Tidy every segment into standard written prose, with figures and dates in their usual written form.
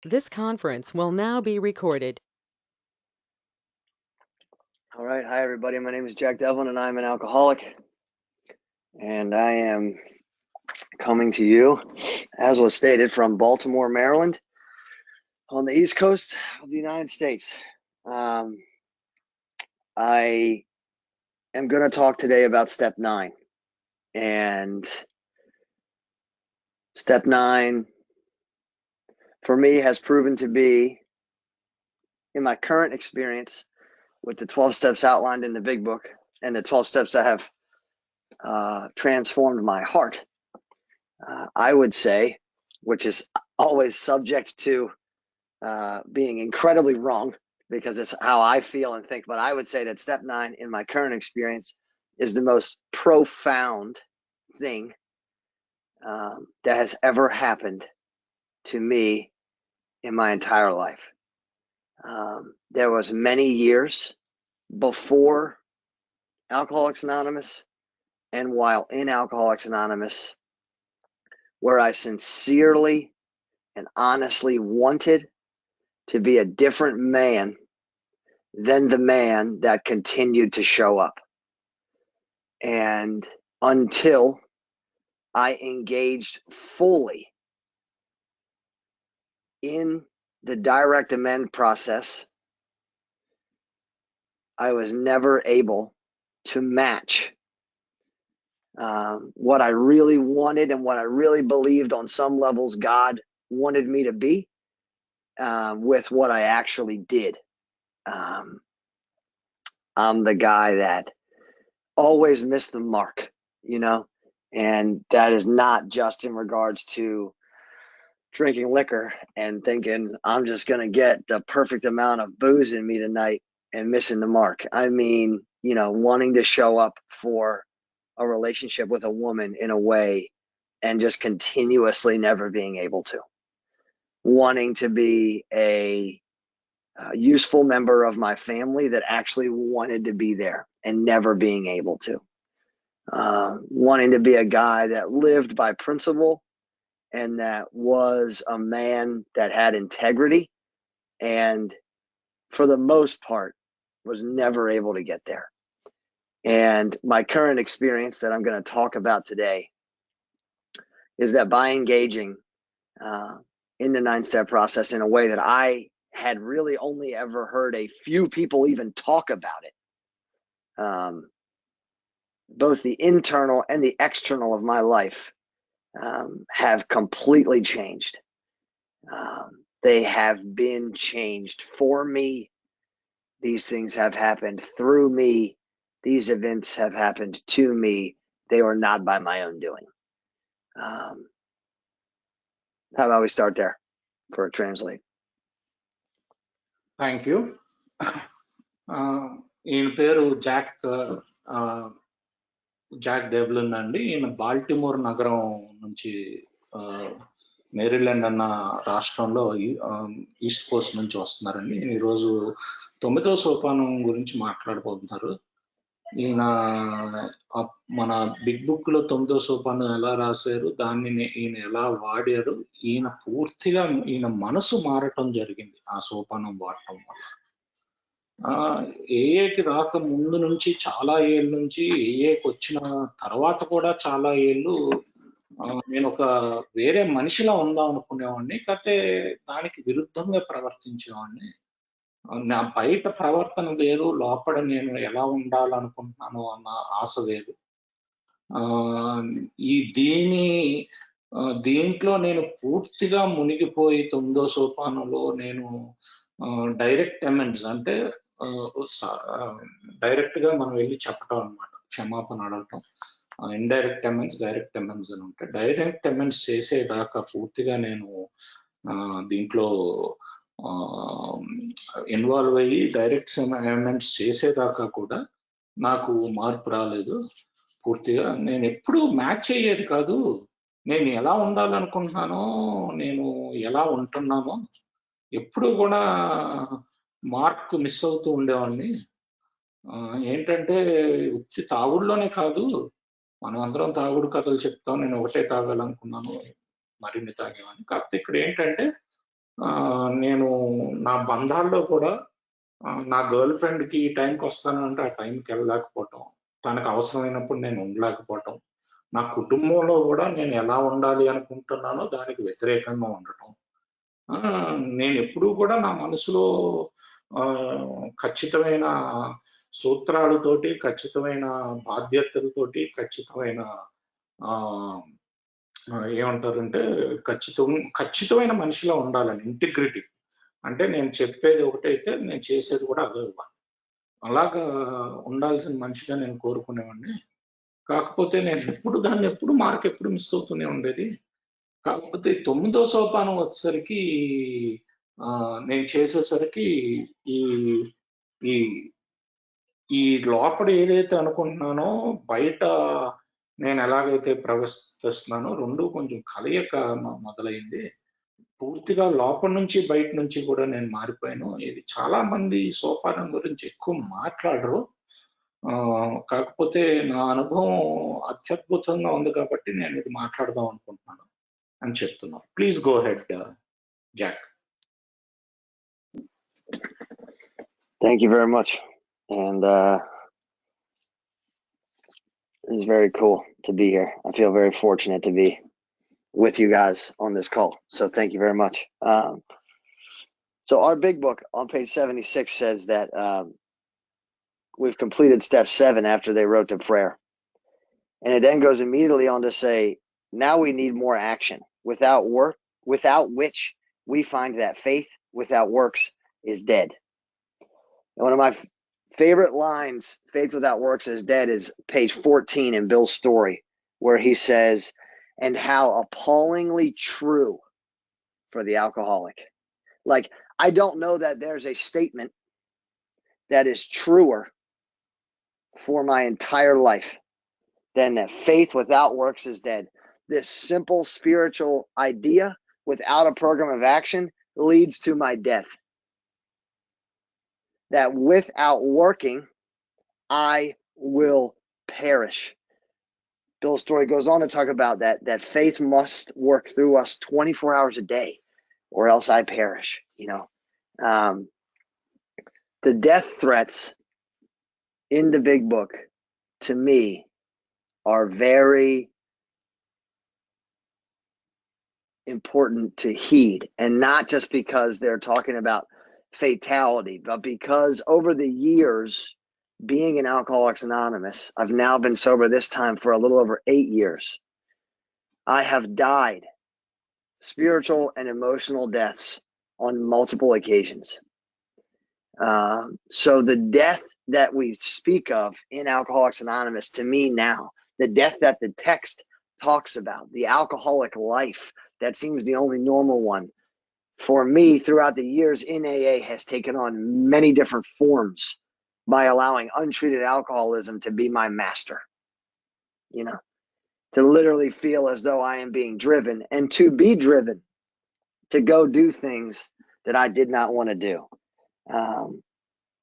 This conference will now be recorded. All right. Hi, everybody. My name is Jack Devlin, and I'm an alcoholic. And I am coming to you, as was stated, from Baltimore, Maryland, on the East Coast of the United States. I am going to talk today about Step 9. And Step 9, for me, has proven to be, in my current experience, with the 12 steps outlined in the big book and the 12 steps that have transformed my heart, I would say, which is always subject to being incredibly wrong because it's how I feel and think, but I would say that Step 9 in my current experience is the most profound thing that has ever happened to me in my entire life. There was many years before Alcoholics Anonymous and while in Alcoholics Anonymous where I sincerely and honestly wanted to be a different man than the man that continued to show up. And until I engaged fully in the direct amend process, I was never able to match what I really wanted and what I really believed on some levels God wanted me to be with what I actually did. I'm the guy that always missed the mark, and that is not just in regards to drinking liquor and thinking I'm just going to get the perfect amount of booze in me tonight and missing the mark. I mean, wanting to show up for a relationship with a woman in a way and just continuously never being able to. Wanting to be a useful member of my family that actually wanted to be there and never being able to. Wanting to be a guy that lived by principle and that was a man that had integrity and for the most part was never able to get there. And my current experience that I'm going to talk about today is that by engaging in the 9-step process in a way that I had really only ever heard a few people even talk about it, both the internal and the external of my life have completely changed. They have been changed for me. These things have happened through me. These events have happened to me. They were not by my own doing. How about we start there for a translate? Thank you. ఈయన పేరు Jack డెవ్లిన్ అండి. ఈయన Baltimore నగరం నుంచి, Maryland అన్న రాష్ట్రంలో east Coast నుంచి వస్తున్నారండి. ఈరోజు 9వ సోపానం గురించి మాట్లాడబోతున్నారు. ఈయన మన బిగ్ బుక్ లో 9వ సోపానం ఎలా రాశారు, దాన్ని ఈయన ఎలా వాడారు, ఈయన మనసు మారటం జరిగింది ఆ సోపానం వాడటం వల్ల. ఏఏకి రాక ముందు నుంచి చాలా ఏళ్ళ నుంచి, ఏఏకి వచ్చిన తర్వాత కూడా చాలా ఏళ్ళు నేను ఒక వేరే మనిషిలా ఉందాం అనుకునేవాడిని. కాకపోతే దానికి విరుద్ధంగా ప్రవర్తించేవాడిని. నా బయట ప్రవర్తన వేరు, లోపల నేను ఎలా ఉండాలనుకుంటున్నాను అన్న ఆశ వేరు. దీంట్లో నేను పూర్తిగా మునిగిపోయి 9వ సోపానంలో నేను డైరెక్ట్ అమెండ్స్ అంటే డైరెక్ట్ గా మనం వెళ్ళి చెప్పటం అనమాట, క్షమాపణ అడగటం. ఇండైరెక్ట్ అమెండ్స్, డైరెక్ట్ అమెండ్స్ అని ఉంటాయి. డైరెక్ట్ అమెండ్స్ చేసేదాకా పూర్తిగా నేను దీంట్లో ఇన్వాల్వ్ అయ్యి డైరెక్ట్ అమెండ్స్ చేసేదాకా కూడా నాకు మార్పు రాలేదు పూర్తిగా. నేను ఎప్పుడూ మ్యాచ్ అయ్యేది కాదు. నేను ఎలా ఉండాలనుకుంటున్నానో, నేను ఎలా ఉంటున్నానో ఎప్పుడు కూడా మార్క్ మిస్ అవుతూ ఉండేవాడిని. ఏంటంటే ఉత్తి తాగుడులోనే కాదు, మనం అందరం తాగుడు కథలు చెప్తాం, నేను ఒకటే తాగాలనుకున్నాను, మరిన్ని తాగేవాడిని. కాకపోతే ఇక్కడ ఏంటంటే నేను నా బంధాల్లో కూడా నా గర్ల్ ఫ్రెండ్కి ఈ టైంకి వస్తానంటే ఆ టైంకి వెళ్ళలేకపోవటం, తనకు అవసరమైనప్పుడు నేను ఉండలేకపోవటం, నా కుటుంబంలో కూడా నేను ఎలా ఉండాలి అనుకుంటున్నానో దానికి వ్యతిరేకంగా ఉండటం. నేను ఎప్పుడూ కూడా నా మనసులో ఖచ్చితమైన సూత్రాలతోటి, ఖచ్చితమైన బాధ్యతలతోటి, ఖచ్చితమైన ఏమంటారంటే ఖచ్చితమైన మనిషిలా ఉండాలని, ఇంటిగ్రిటీ. అంటే నేను చెప్పేది ఒకటైతే నేను చేసేది కూడా అదే. అలాగా ఉండాల్సిన మనిషిగా నేను కోరుకునేవాడిని. కాకపోతే నేను ఎప్పుడు మార్క్ ఎప్పుడు మిస్ అవుతూనే ఉండేది. కాకపోతే 9వ సోపానం వచ్చేసరికి నేను చేసేసరికి ఈ ఈ ఈ లోపల ఏదైతే అనుకుంటున్నానో బయట నేను ఎలాగైతే ప్రవర్తిస్తున్నానో 2 కొంచెం కలయిక మొదలైంది. పూర్తిగా లోపల నుంచి బయట నుంచి కూడా నేను మారిపోయాను. ఇది చాలా మంది ఈ సోపానం గురించి ఎక్కువ మాట్లాడరు. కాకపోతే నా అనుభవం అత్యద్భుతంగా ఉంది కాబట్టి నేను ఇది మాట్లాడదాం అనుకుంటున్నాను అని చెప్తున్నాను. Please go head Jack. Thank you very much. And it's very cool to be here. I feel very fortunate to be with you guys on this call. So thank you very much. So our big book on page 76 says that we've completed step 7 after they wrote the prayer. And it then goes immediately on to say, now we need more action. Without which we find that faith without works is dead. And one of my favorite lines, faith without works is dead, is page 14 in Bill's story, where he says, and how appallingly true for the alcoholic. Like, I don't know that there's a statement that is truer for my entire life than that faith without works is dead. This simple spiritual idea without a program of action leads to my death. That without working, I will perish. Bill's story goes on to talk about that faith must work through us 24 hours a day, or else I perish. The death threats in the big book, to me, are very important to heed, and not just because they're talking about fatality, but because over the years being in Alcoholics Anonymous, I've now been sober this time for a little over 8 years. I have died spiritual and emotional deaths on multiple occasions. So the death that we speak of in Alcoholics Anonymous, to me now, the death that the text talks about, the alcoholic life that seems the only normal one, for me throughout the years in AA has taken on many different forms by allowing untreated alcoholism to be my master, to literally feel as though I am being driven, and to be driven to go do things that I did not want to do.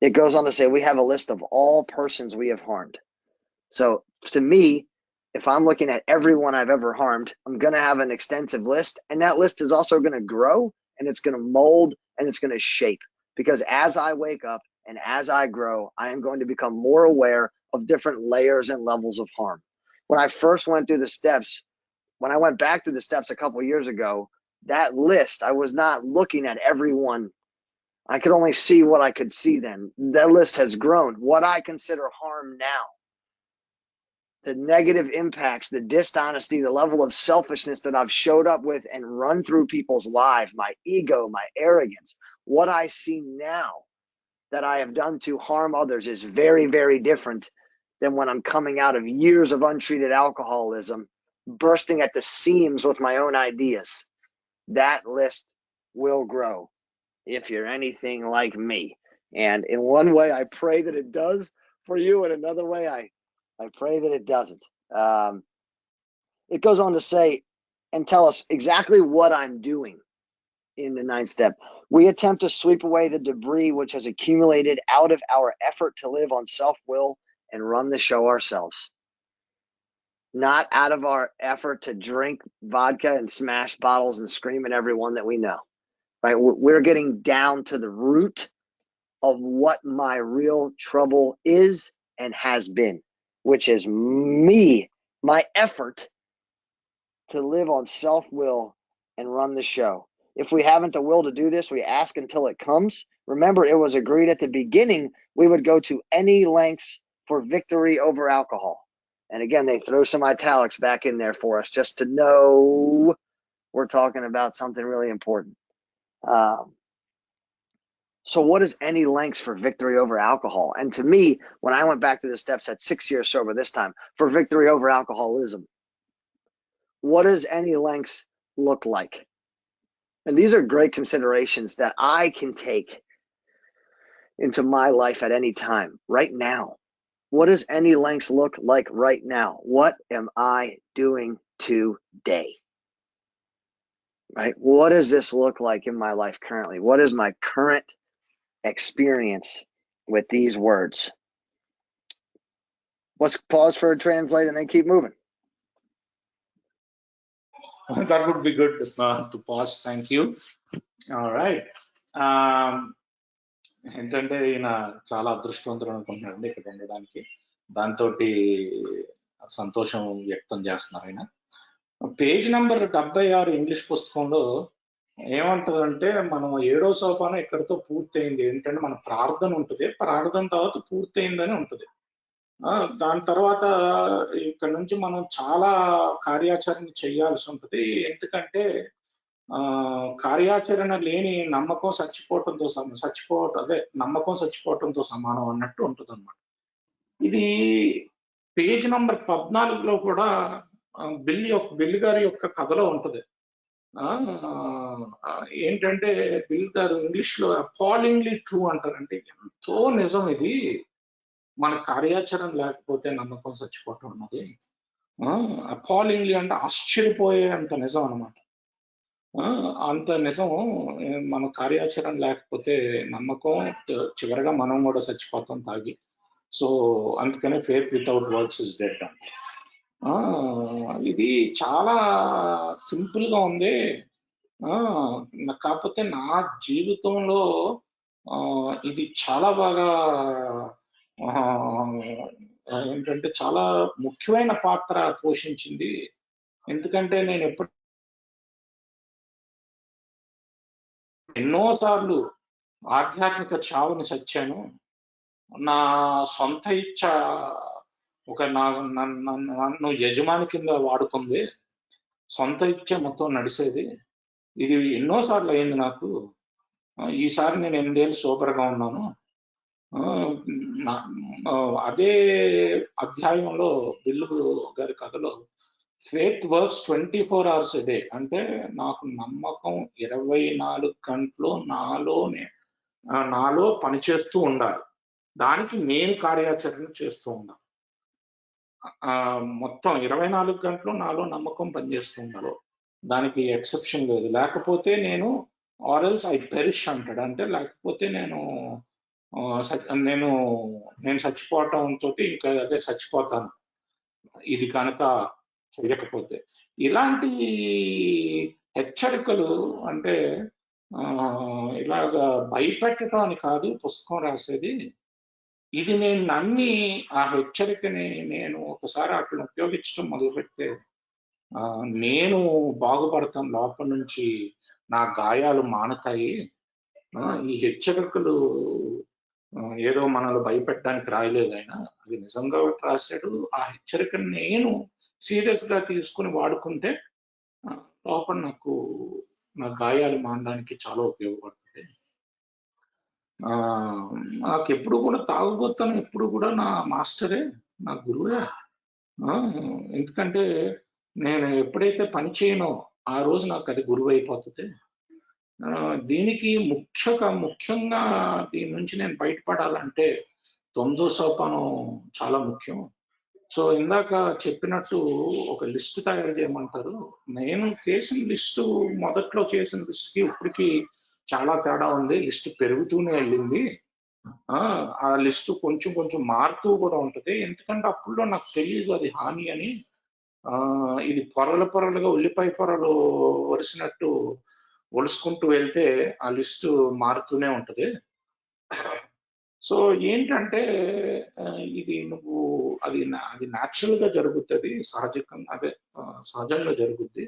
It goes on to say, we have a list of all persons we have harmed. So to me, if I'm looking at everyone I've ever harmed, I'm going to have an extensive list, and that list is also going to grow, and it's going to mold, and it's going to shape, because as I wake up and as I grow, I am going to become more aware of different layers and levels of harm. When I first went through the steps, when I went back through the steps a couple of years ago, that list, I was not looking at everyone. I could only see what I could see then. That list has grown. What I consider harm now, the negative impacts, the dishonesty, the level of selfishness that I've showed up with and run through people's lives, my ego, my arrogance, what I see now that I have done to harm others is very, very different than when I'm coming out of years of untreated alcoholism, bursting at the seams with my own ideas. That list will grow if you're anything like me. And in one way, I pray that it does for you. In another way, I pray that it doesn't. It goes on to say and tell us exactly what I'm doing in the 9th step. We attempt to sweep away the debris which has accumulated out of our effort to live on self-will and run the show ourselves. Not out of our effort to drink vodka and smash bottles and scream at everyone that we know. right? We're getting down to the root of what my real trouble is and has been, which is me, my effort to live on self-will and run the show. If we haven't the will to do this, we ask until it comes. Remember, it was agreed at the beginning we would go to any lengths for victory over alcohol. And again, they throw some italics back in there for us just to know we're talking about something really important. So what is any lengths for victory over alcohol? And to me, when I went back to the steps at 6 years sober this time for victory over alcoholism, what does any lengths look like? And these are great considerations that I can take into my life at any time, right now. What does any lengths look like right now? What am I doing today? Right? What does this look like in my life currently? What is my current experience with these words? Let's pause for a translate and then keep moving. That would be good to pause. Thank you. All right. ఏంటంటే ఈయన చాలా అదృష్టవంతుడు అనుకుంటున్నారండి ఇక్కడ ఉండడానికి. దాంతో సంతోషం వ్యక్తం చేస్తున్నారు ఆయన. పేజ్ నెంబర్ 76 ఇంగ్లీష్ పుస్తకంలో ఏమంటదంటే మనం 7వ సోపానం ఇక్కడితో పూర్తయింది. ఏంటంటే మన ప్రార్థన ఉంటుంది, ప్రార్థన తర్వాత పూర్తయిందని ఉంటుంది. దాని తర్వాత ఇక్కడ నుంచి మనం చాలా కార్యాచరణ చేయాల్సి ఉంటుంది. ఎందుకంటే కార్యాచరణ లేని నమ్మకం చచ్చిపోవటంతో సమానం అన్నట్టు ఉంటుంది అన్నమాట. ఇది పేజ్ నంబర్ 14లో కూడా బిల్ గారి యొక్క కథలో ఉంటుంది. ఏంటంటే బిల్ గారు ఇంగ్లీష్ లో అపాలింగ్లీ ట్రూ అంటారంటే ఎంతో నిజం ఇది. మన కార్యాచరణ లేకపోతే నమ్మకం చచ్చిపోవటం అన్నది అపాలింగ్లీ అంటే ఆశ్చర్యపోయే అంత నిజం అన్నమాట. అంత నిజం. మన కార్యాచరణ లేకపోతే నమ్మకం, చివరిగా మనం కూడా చచ్చిపోతాం తాగి. సో అందుకనే faith without works is dead అంట. ఇది చాలా సింపుల్ గా ఉంది. కాకపోతే నా జీవితంలో ఇది చాలా బాగా ఏంటంటే చాలా ముఖ్యమైన పాత్ర పోషించింది. ఎందుకంటే నేను ఎన్నోసార్లు ఆధ్యాత్మిక చావుని చచ్చాను. నా సొంత ఇచ్చ ఒక నన్ను యజమాని కింద వాడుకుంది. సొంత ఇచ్చ మొత్తం నడిచేది. ఇది ఎన్నోసార్లు అయింది నాకు. ఈసారి నేను 8 ఏళ్ళు సూపర్గా ఉన్నాను. అదే అధ్యాయంలో బిల్లు గారి కథలో faith works 24 hours a day అంటే నాకు నమ్మకం 24 గంటలు నాలో పనిచేస్తూ ఉండాలి. దానికి నేను కార్యాచరణ చేస్తూ ఉండాలి. మొత్తం 24 గంటలు నాలో నమ్మకం పనిచేస్తూ ఉండాలి. దానికి ఎక్సెప్షన్ లేదు. లేకపోతే నేను ఆర్ఎల్స్ ఐ పెరిష్ అంటాడు. అంటే లేకపోతే నేను చచ్చిపోవటంతో ఇంకా అదే చచ్చిపోతాను ఇది కనుక చేయకపోతే. ఇలాంటి హెచ్చరికలు అంటే ఇలాగా భయపెట్టడం అని కాదు పుస్తకం రాసేది. ఇది నేను నమ్మి ఆ హెచ్చరికని నేను ఒకసారి అట్లా ఉపయోగించడం మొదలుపెడితే నేను బాగుపడతాను, లోపల నుంచి నా గాయాలు మానతాయి. ఈ హెచ్చరికలు ఏదో మనల్ని భయపెట్టడానికి రాయలేదు ఆయన, అది నిజంగా రాశాడు. ఆ హెచ్చరికను నేను సీరియస్ గా తీసుకుని వాడుకుంటే లోపల నా గాయాలు మానడానికి చాలా ఉపయోగపడుతుంది. నాకు ఎప్పుడు కూడా తాగుబోతాను ఎప్పుడు కూడా నా మాస్టరే, నా గురువే. ఎందుకంటే నేను ఎప్పుడైతే పని చేయనో ఆ రోజు నాకు అది గురువు అయిపోతుంది. దీనికి ముఖ్యంగా దీని నుంచి నేను బయటపడాలంటే 9వ సోపానం చాలా ముఖ్యం. సో ఇందాక చెప్పినట్టు ఒక లిస్టు తయారు చేయమంటారు. నేను చేసిన లిస్టు, మొదట్లో చేసిన లిస్టుకి ఇప్పటికి చాలా తేడా ఉంది. లిస్టు పెరుగుతూనే వెళ్ళింది. ఆ లిస్టు కొంచెం మారుతూ కూడా ఉంటుంది. ఎందుకంటే అప్పుడులో నాకు తెలియదు అది హాని అని. ఇది పొరలుగా ఉల్లిపాయ పొరలు వరిసినట్టు ఒలుసుకుంటూ వెళ్తే ఆ లిస్టు మారుతూనే ఉంటది. సో ఏంటంటే ఇది నువ్వు అది న్యాచురల్గా జరుగుతుంది, సహజంగా జరుగుద్ది.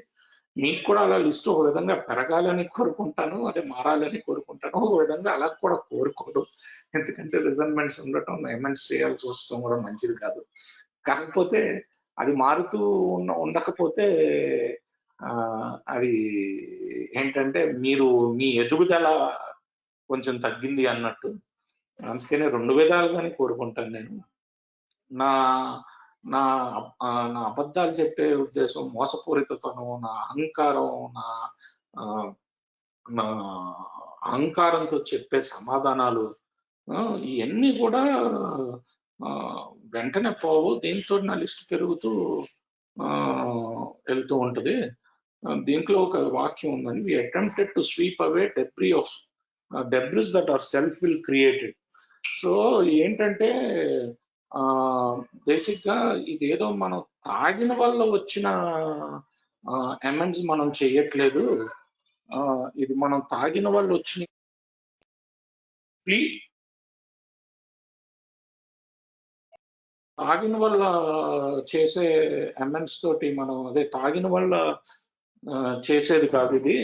మీకు కూడా అలా లిస్ట్ ఒక విధంగా పెరగాలని కోరుకుంటాను, అదే మారాలని కోరుకుంటాను. ఒక విధంగా అలా కూడా కోరుకోదు, ఎందుకంటే రిజైన్మెంట్స్ ఉండటం, అమెండ్స్ చేయాల్సి వస్తాం కూడా మంచిది కాదు. కాకపోతే అది మారుతూ ఉండకపోతే అది ఏంటంటే మీరు మీ ఎదుగుదల కొంచెం తగ్గింది అన్నట్టు. అందుకనే 2 విధాలుగానే కోరుకుంటాను నేను. నా నా నా అబద్ధాలు చెప్పే ఉద్దేశం, మోసపూరితతనం, నా అహంకారం, నా అహంకారంతో చెప్పే సమాధానాలు ఇవన్నీ కూడా వెంటనే పోవు. దీంతో నా లిస్ట్ పెరుగుతూ వెళ్తూ ఉంటది. దీంట్లో ఒక వాక్యం ఉందని, we attempted to sweep away debris that are self will created. So ఏంటంటే బేసిక్ గా ఇదేదో మనం తాగిన వల్ల వచ్చిన అమెండ్స్ మనం చెయ్యట్లేదు. ఇది మనం తాగిన వల్ల వచ్చిన తాగిన వల్ల చేసే అమెండ్స్ తోటి మనం అదే తాగిన వల్ల చేసేది కాదు. ఇది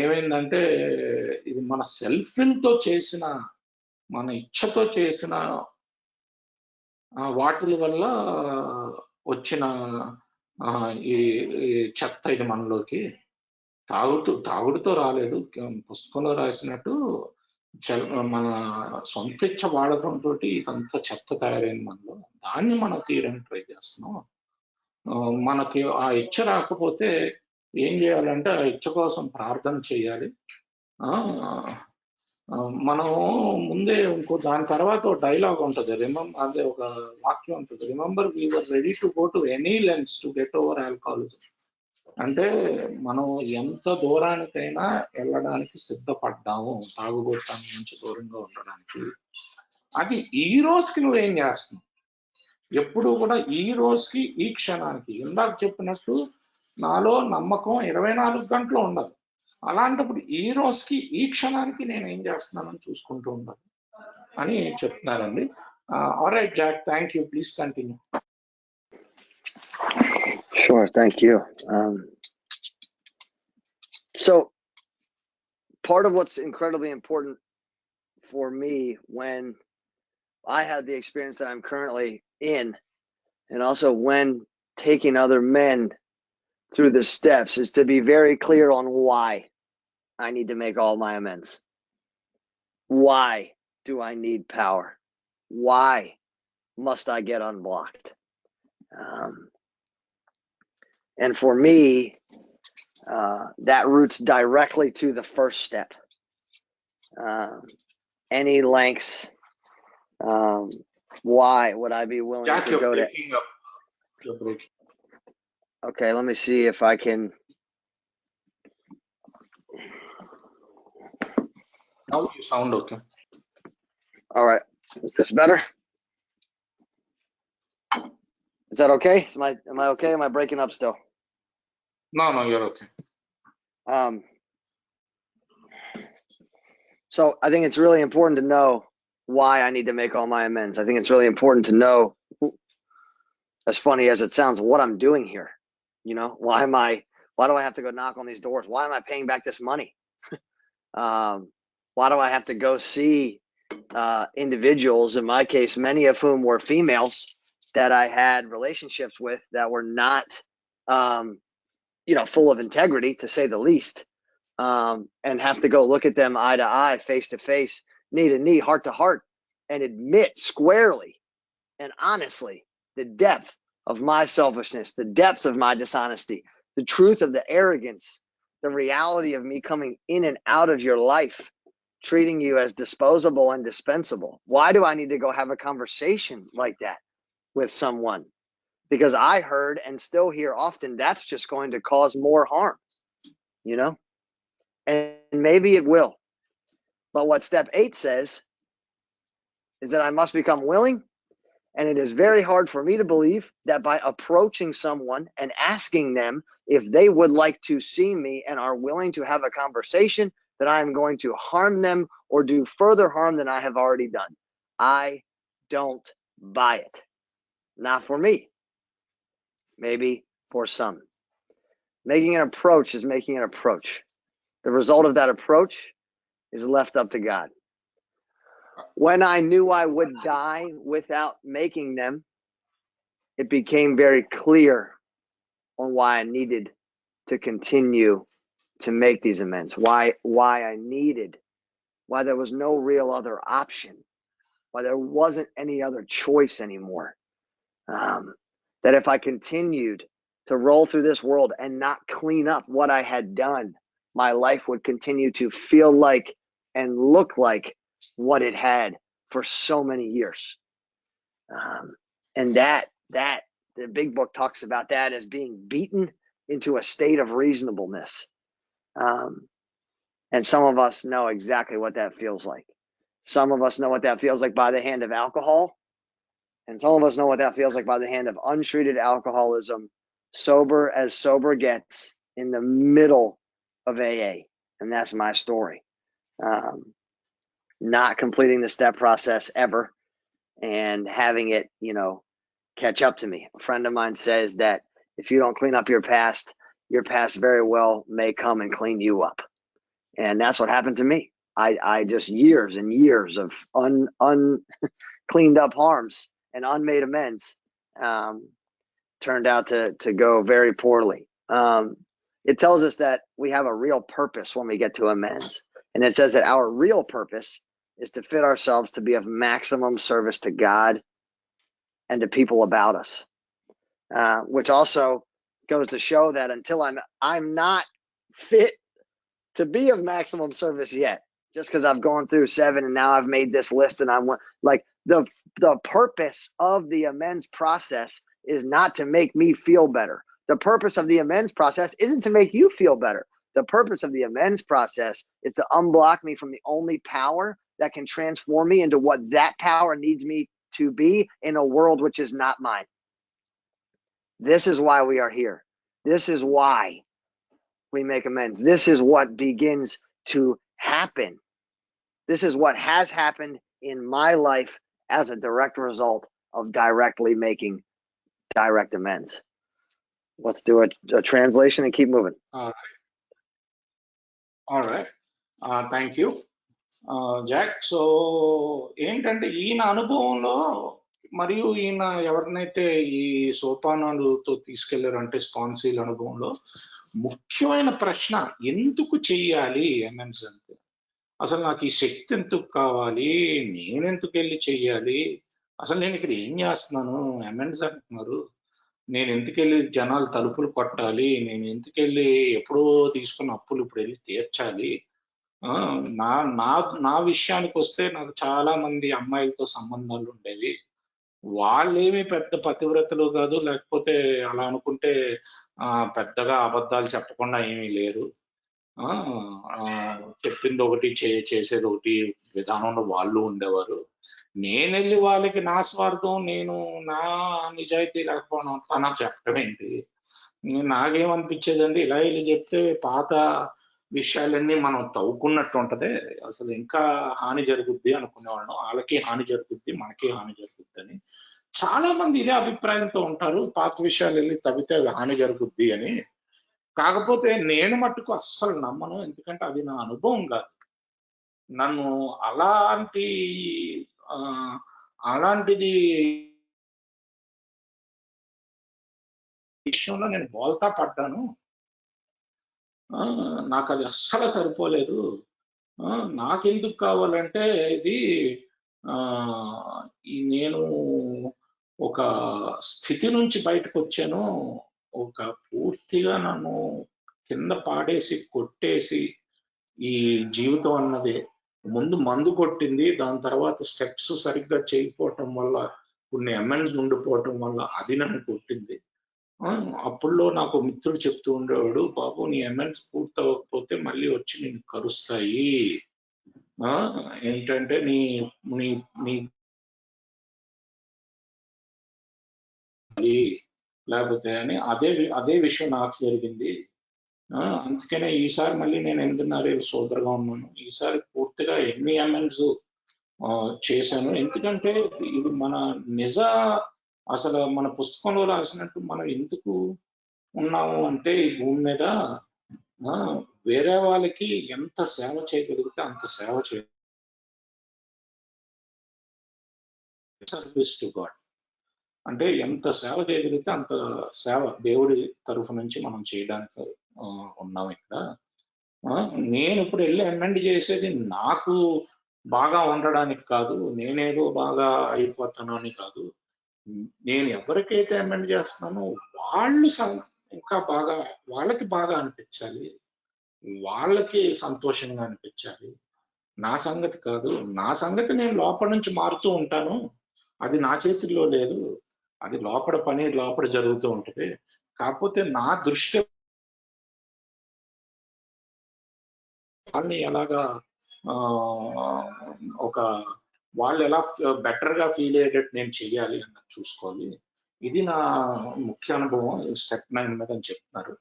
ఏమైందంటే ఇది మన సెల్ఫ్ విల్ తో చేసిన, మన ఇచ్ఛతో చేసిన వాటి వల్ల వచ్చిన ఈ చెత్త ఇది మనలోకి. తాగుడుతో రాలేదు. పుస్తకంలో రాసినట్టు మన సొంత ఇచ్చ వాడకంతో ఇదంతా చెత్త తయారైంది మనలో. దాన్ని మనం తీయడానికి ట్రై చేస్తున్నాం. మనకి ఆ ఇచ్చ రాకపోతే ఏం చేయాలంటే ఆ ఇచ్చ కోసం ప్రార్థన చేయాలి. మనం ముందే దాని తర్వాత ఒక డైలాగ్ ఉంటుంది, అదే ఒక వాక్యం ఉంటుంది, remember we were ready to go to any lens to get over alcoholism. అంటే మనం ఎంత దూరానికైనా వెళ్ళడానికి సిద్ధపడ్డాము తాగుబోతాన్ని నుంచి దూరంగా ఉండడానికి. అది ఈ రోజుకి నువ్వేం చేస్తున్నావు? ఎప్పుడు కూడా ఈ రోజుకి, ఈ క్షణానికి. ఇందాక చెప్పినట్టు నాలో నమ్మకం 24 గంటలు ఉండదు. అలాంటప్పుడు ఈ రోజుకి, ఈ క్షణానికి నేను ఏం చేస్తున్నానని చూసుకుంటూ ఉండాలి అని చెప్తున్నారండి. Alright Jack, thank you. Please continue. Sure, thank you. So part of what's incredibly important for me when I had the experience that I'm currently in, and also when taking other men through the steps, is to be very clear on why I need to make all my amends. Why do I need power? Why must I get unblocked? And for me, that roots directly to the first step. Any lengths, why would I be willing Jack, to go to? Okay, let me see if I can. Now you sound okay. All right, is this better? Is that okay? Am I okay? Am I breaking up still? No, you're okay. So I think it's really important to know why I need to make all my amends. I think it's really important to know, as funny as it sounds, what I'm doing here. You know, why do I have to go knock on these doors? Why am I paying back this money? Why do I have to go see individuals, in my case, many of whom were females that I had relationships with that were not, full of integrity, to say the least, and have to go look at them eye to eye, face to face, knee to knee, heart to heart, and admit squarely and honestly the depth of my selfishness, the depth of my dishonesty, the truth of the arrogance, the reality of me coming in and out of your life, treating you as disposable and dispensable. Why do I need to go have a conversation like that with someone? Because I heard and still hear often that's just going to cause more harm, and maybe it will. But what step 8 says is that I must become willing And it is very hard for me to believe that by approaching someone and asking them if they would like to see me and are willing to have a conversation, that I am going to harm them or do further harm than I have already done. I don't buy it. Not for me. Maybe for some. Making an approach is making an approach. The result of that approach is left up to God. When I knew I would die without making them, it became very clear on why I needed to continue to make these amends, why there was no real other option, why there wasn't any other choice anymore. That if I continued to roll through this world and not clean up what I had done, my life would continue to feel like and look like what it had for so many years. And that the big book talks about that as being beaten into a state of reasonableness. And some of us know exactly what that feels like. Some of us know what that feels like by the hand of alcohol. And some of us know what that feels like by the hand of untreated alcoholism, sober as sober gets, in the middle of AA. And that's my story. Not completing the step process ever and having it, catch up to me. A friend of mine says that if you don't clean up your past very well may come and clean you up. And that's what happened to me. I just years and years of uncleaned up harms and unmade amends turned out to go very poorly. It tells us that we have a real purpose when we get to amends. And it says that our real purpose is to fit ourselves to be of maximum service to God and to people about us, which also goes to show that until I'm not fit to be of maximum service yet, just because I've gone through 7 and now I've made this list and I'm like the purpose of the amends process is not to make me feel better. The purpose of the amends process isn't to make you feel better. The purpose of the amends process is to unblock me from the only power that can transform me into what that power needs me to be in a world which is not mine. This is why we are here. This is why we make amends. This is what begins to happen. This is what has happened in my life as a direct result of directly making direct amends. Let's do a translation and keep moving. All right. Thank you, Jack. So ఏంటంటే ఈయన అనుభవంలో మరియు ఈయన ఎవరినైతే ఈ సోపానాలతో తీసుకెళ్లారంటే స్పాన్సీల అనుభవంలో ముఖ్యమైన ప్రశ్న ఎందుకు చెయ్యాలి అమెన్స్ అంటే, అసలు నాకు ఈ శక్తి ఎందుకు కావాలి, నేను ఎందుకు వెళ్ళి చెయ్యాలి, అసలు నేను ఇక్కడ ఏం చేస్తున్నాను, అమెన్స్ అంటున్నారు, నేను ఎందుకెళ్ళి జనాలు తలుపులు కొట్టాలి, నేను ఎందుకెళ్ళి ఎప్పుడో తీసుకున్న అప్పులు ఇప్పుడు వెళ్ళి తీర్చాలి, నా నా నా విషయానికి వస్తే నాకు చాలా మంది అమ్మాయిలతో సంబంధాలు ఉండేవి, వాళ్ళేమి పెద్ద పతివ్రతలు కాదు, లేకపోతే అలా అనుకుంటే పెద్దగా అబద్ధాలు చెప్పకుండా ఏమీ లేరు, చెప్పింది ఒకటి చేసేది ఒకటి విధానంలో వాళ్ళు ఉండేవారు. నేను వెళ్ళి వాళ్ళకి నా స్వార్థం, నేను నా నిజాయితీ లేకపోవడం అంతా నాకు చెప్పడం ఏంటి, నాకేమనిపించేదండి, ఇలా వెళ్ళి చెప్తే పాత విషయాలన్నీ మనం తవ్వుకున్నట్టు ఉంటది, అసలు ఇంకా హాని జరుగుద్ది అనుకునేవాళ్ళం, వాళ్ళకి హాని జరుగుద్ది మనకి హాని జరుగుద్ది అని. చాలా మంది ఇదే అభిప్రాయంతో ఉంటారు, పాత విషయాలు వెళ్ళి తవ్వితే అది హాని జరుగుద్ది అని. కాకపోతే నేను మట్టుకు అస్సలు నమ్మను, ఎందుకంటే అది నా అనుభవం కాదు. నన్ను అలాంటిది విషయంలో నేను బోల్తా పడ్డాను, నాకు అది అస్సలు సరిపోలేదు, నాకెందుకు కావాలంటే ఇది నేను ఒక స్థితి నుంచి బయటకు వచ్చాను, ఒక పూర్తిగా నన్ను కింద పాడేసి కొట్టేసి ఈ జీవితం అన్నది ముందు మందు కొట్టింది, దాని తర్వాత స్టెప్స్ సరిగ్గా చేయకపోవటం వల్ల, కొన్ని అమెండ్స్ ఉండిపోవటం వల్ల అది నన్ను కొట్టింది. అప్పుడులో నాకు మిత్రుడు చెప్తూ ఉండేవాడు, బాబు నీ అమెండ్స్ పూర్తవకపోతే మళ్ళీ వచ్చి నేను కరుస్తాయి, ఏంటంటే నీ నీ నీ లేకపోతే అని అదే విషయం నాకు జరిగింది. అందుకనే ఈసారి మళ్ళీ నేను 8.5 సోదరుగా ఉన్నాను. ఈసారి పూర్తిగా ఎన్ని అమెండ్స్ చేశాను. ఎందుకంటే ఇది మన అసలు మన పుస్తకంలో రాసినట్టు మనం ఎందుకు ఉన్నాము అంటే ఈ భూమి మీద వేరే వాళ్ళకి ఎంత సేవ చేయగలిగితే అంత సేవ చేయాలి. సర్వీస్ టు గాడ్ అంటే ఎంత సేవ చేయగలిగితే అంత సేవ దేవుడి తరఫు నుంచి మనం చేయడానికి ఉన్నాం ఇక్కడ. నేను ఇప్పుడు వెళ్ళి అమెండ్ చేసేది నాకు బాగా ఉండడానికి కాదు, నేనేదో బాగా అయిపోతాను అని కాదు. నేను ఎవరికైతే అమెండ్ చేస్తున్నానో వాళ్ళు ఇంకా బాగా, వాళ్ళకి బాగా అనిపించాలి, వాళ్ళకి సంతోషంగా అనిపించాలి. నా సంగతి కాదు. నా సంగతి నేను లోపల నుంచి మారుతూ ఉంటాను. అది నా చేతుల్లో లేదు. అది లోపల పని లోపల జరుగుతూ ఉంటుంది. కాకపోతే నా దృష్టి వాళ్ళని ఎలాగా వాళ్ళు ఎలా బెటర్ గా ఫీల్ అయ్యేటట్టు నేను చెయ్యాలి అన్నది చూసుకోవాలి. ఇది నా ముఖ్య అనుభవం. స్టెప్ 9 మీద అని చెప్తున్నారు.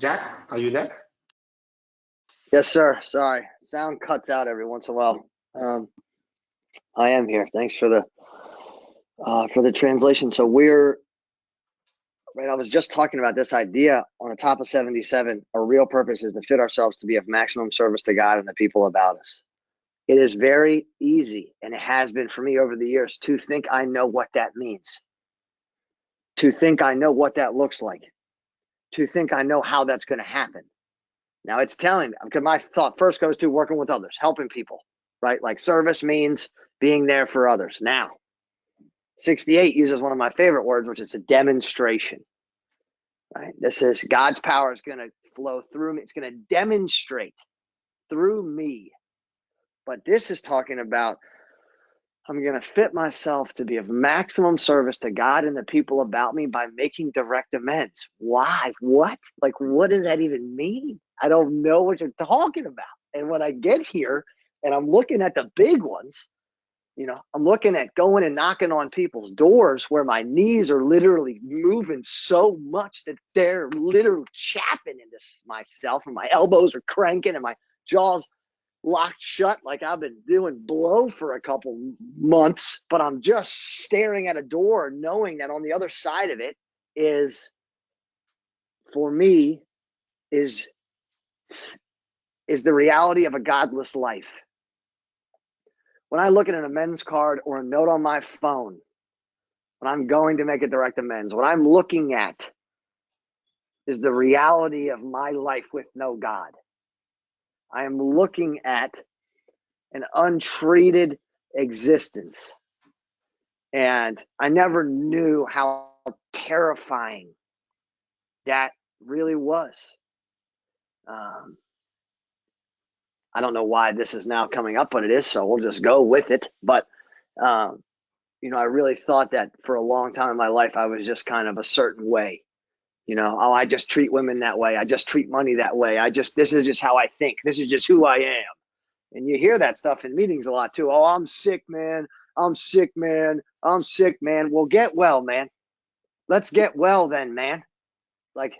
Jack, are you there? Yes, sir. Sorry, sound cuts out every once in a while. I am here. Thanks for the translation. So I was just talking about this idea on the top of 77. Our real purpose is to fit ourselves to be of maximum service to God and the people about us. It is very easy, and it has been for me over the years, to think I know what that means, to think I know what that looks like, to think I know how that's going to happen. Now it's telling me, because my thought first goes to working with others, helping people, right? Like service means being there for others. Now, 68 uses one of my favorite words, which is a demonstration, right? This is God's power is going to flow through me. It's going to demonstrate through me. But this is talking about I'm going to fit myself to be of maximum service to God and the people about me by making direct amends. Why? What? Like, what does that even mean? I don't know what you're talking about. And when I get here and I'm looking at the big ones, I'm looking at going and knocking on people's doors where my knees are literally moving so much that they're literally chapping into myself, and my elbows are cranking and my jaw's locked shut like I've been doing blow for a couple months, but I'm just staring at a door knowing that on the other side of it is, for me, is the reality of a godless life. When I look at an amends card or a note on my phone, when I'm going to make a direct amends, what I'm looking at is the reality of my life with no God. I am looking at an untreated existence. And I never knew how terrifying that really was. I don't know why this is now coming up, but it is, so we'll just go with it. But, I really thought that for a long time in my life, I was just kind of a certain way. I just treat women that way. I just treat money that way. This is just how I think. This is just who I am. And you hear that stuff in meetings a lot too. Oh, I'm sick, man. I'm sick, man. I'm sick, man. Well, get well, man. Let's get well then, man. Like,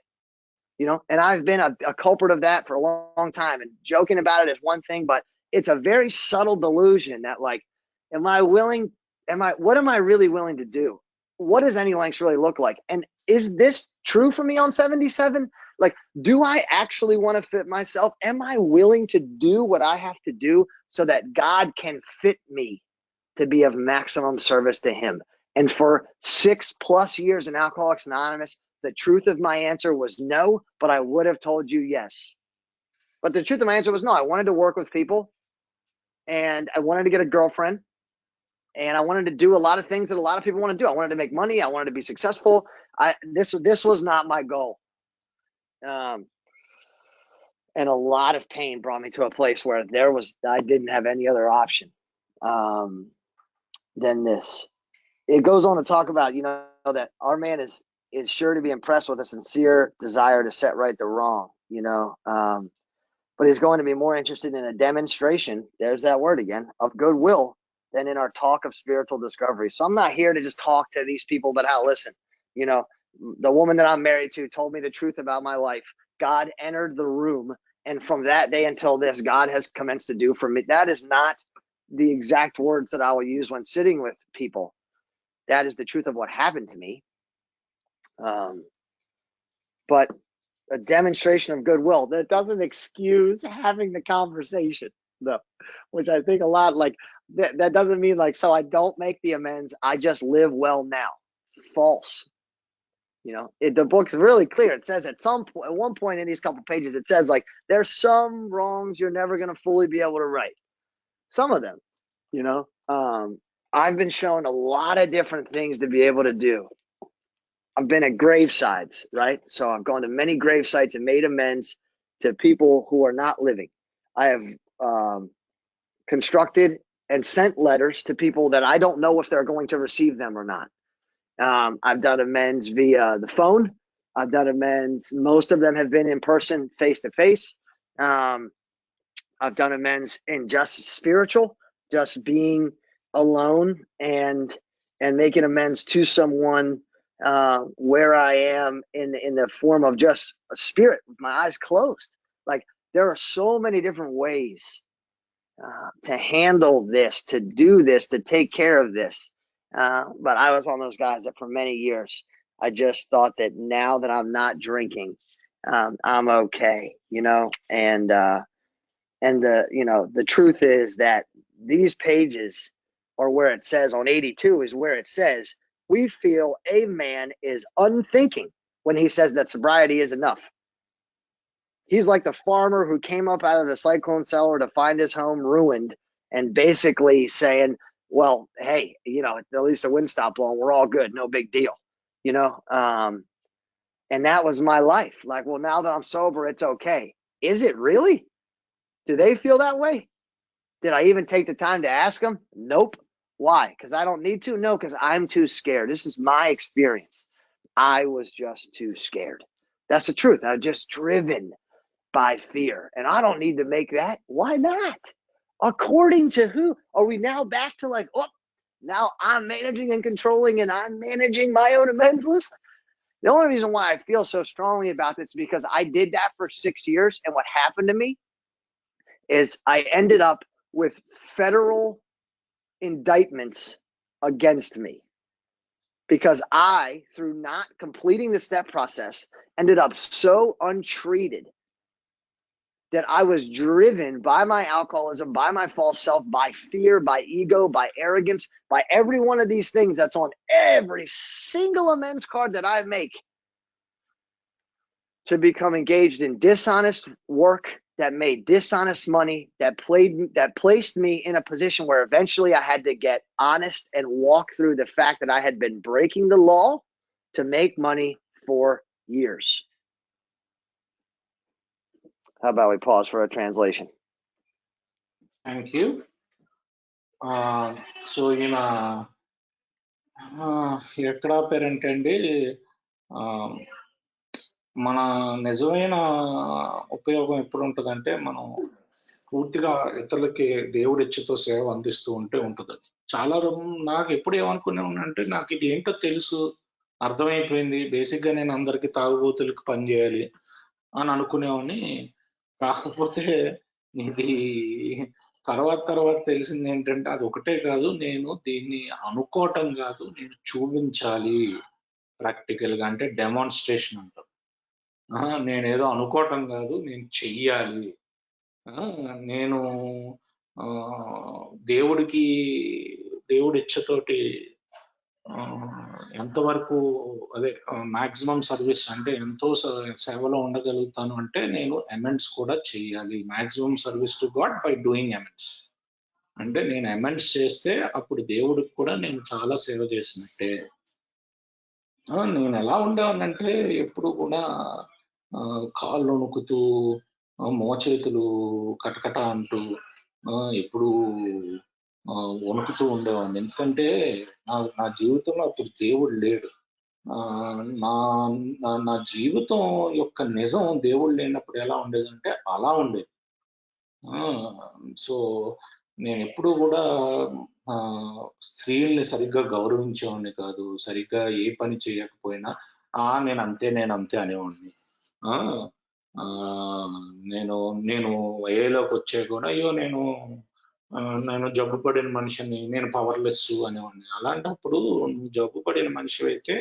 and I've been a culprit of that for a long time. And joking about it is one thing, but it's a very subtle delusion that, like, what am I really willing to do? What does any lengths really look like? And is this true for me on 77? Like, do I actually want to fit myself? Am I willing to do what I have to do so that God can fit me to be of maximum service to him? And for 6+ years in Alcoholics Anonymous, the truth of my answer was no, but I would have told you yes. But the truth of my answer was no. I wanted to work with people, and I wanted to get a girlfriend, and I wanted to do a lot of things that a lot of people want to do. I wanted to make money. I wanted to be successful. This was not my goal. And a lot of pain brought me to a place where I didn't have any other option than this. It goes on to talk about, that our man is is sure to be impressed with a sincere desire to set right the wrong, but he's going to be more interested in a demonstration, there's that word again, of goodwill than in our talk of spiritual discovery. So I'm not here to just talk to these people about how, listen, the woman that I'm married to told me the truth about my life. God entered the room, and from that day until this, God has commenced to do for me. That is not the exact words that I will use when sitting with people. That is the truth of what happened to me. But a demonstration of goodwill, that doesn't excuse having the conversation, though, which I think a lot, like, that doesn't mean like, so I don't make the amends, I just live well now. False. The book's really clear. It says at one point in these couple pages, it says like, there's some wrongs you're never going to fully be able to right. Some of them, I've been shown a lot of different things to be able to do. I've been at gravesites, right? So I've gone to many gravesites and made amends to people who are not living. I have constructed and sent letters to people that I don't know if they're going to receive them or not. I've done amends via the phone. I've done amends. Most of them have been in person, face to face. I've done amends in just spiritual, just being alone and making amends to someone where I am in the form of just a spirit with my eyes closed. Like, there are so many different ways to handle this, to do this, to take care of this. But I was one of those guys that for many years, I just thought that now that I'm not drinking, I'm okay, and the truth is that these pages, or where it says on 82 is where it says, we feel a man is unthinking when he says that sobriety is enough. He's like the farmer who came up out of the cyclone cellar to find his home ruined and basically saying, well, hey, at least the wind stopped blowing. We're all good. No big deal, and that was my life. Like, well, now that I'm sober, it's okay. Is it really? Do they feel that way? Did I even take the time to ask them? Nope. Why? Because I don't need to? No, because I'm too scared. This is my experience. I was just too scared. That's the truth. I was just driven by fear. And I don't need to make that. Why not? According to who? Are we now back to like, oh, now I'm managing and controlling and I'm managing my own amends list? The only reason why I feel so strongly about this is because I did that for 6 years. And what happened to me is I ended up with federal indictments against me because I, through not completing the step process, ended up so untreated that I was driven by my alcoholism, by my false self, by fear, by ego, by arrogance, by every one of these things that's on every single amends card that I make, to become engaged in dishonest work that made dishonest money, that placed me in a position where eventually I had to get honest and walk through the fact that I had been breaking the law to make money for years. How about we pause for a translation? Thank you. So ఈయన ఎక్కడ parent అండి, మన నిజమైన ఉపయోగం ఎప్పుడు ఉంటుందంటే, మనం పూర్తిగా ఇతరులకి దేవుడి ఇచ్చతో సేవ అందిస్తూ ఉంటుంది. చాలా నాకు ఎప్పుడు ఏమనుకునేవాడినంటే, నాకు ఇది ఏంటో తెలుసు, అర్థమైపోయింది, బేసిక్గా నేను అందరికి తాగుబోతులకి పని చేయాలి అని అనుకునేవాడిని. కాకపోతే ఇది తర్వాత తెలిసింది ఏంటంటే, అది ఒకటే కాదు, నేను దీన్ని అనుకోవటం కాదు, నేను చూపించాలి ప్రాక్టికల్గా, అంటే డెమాన్స్ట్రేషన్ అంటారు. నేనేదో అనుకోవటం కాదు, నేను చెయ్యాలి. నేను దేవుడి ఇచ్చతోటి ఎంతవరకు అదే మాక్సిమం సర్వీస్, అంటే ఎంతో సేవలో ఉండగలుగుతాను అంటే నేను అమెండ్స్ కూడా చెయ్యాలి. Maximum service to God by doing amends. అంటే నేను అమెండ్స్ చేస్తే అప్పుడు దేవుడికి కూడా నేను చాలా సేవ చేసినట్టే. నేను ఎలా ఉండేవాడినంటే, ఎప్పుడు కూడా కాళ్ళు వణుకుతూ, మోచేతులు కటకట అంటూ, ఎప్పుడు వణుకుతూ ఉండేవాడిని. ఎందుకంటే నా జీవితంలో అప్పుడు దేవుడు లేడు. నా నా జీవితం యొక్క నిజం దేవుడు లేనప్పుడు ఎలా ఉండేదంటే అలా ఉండేది. సో నేను ఎప్పుడు కూడా స్త్రీల్ని సరిగ్గా గౌరవించేవాడిని కాదు. సరిగ్గా ఏ పని చేయకపోయినా నేను అంతే అనేవాడిని. ఆ నేను నేను వయలోకి వచ్చే కూడా అయ్యో నేను జబ్బు పడిన మనిషిని, నేను పవర్లెస్ అనేవాడిని. అలాంటప్పుడు నువ్వు జబ్బు పడిన మనిషి అయితే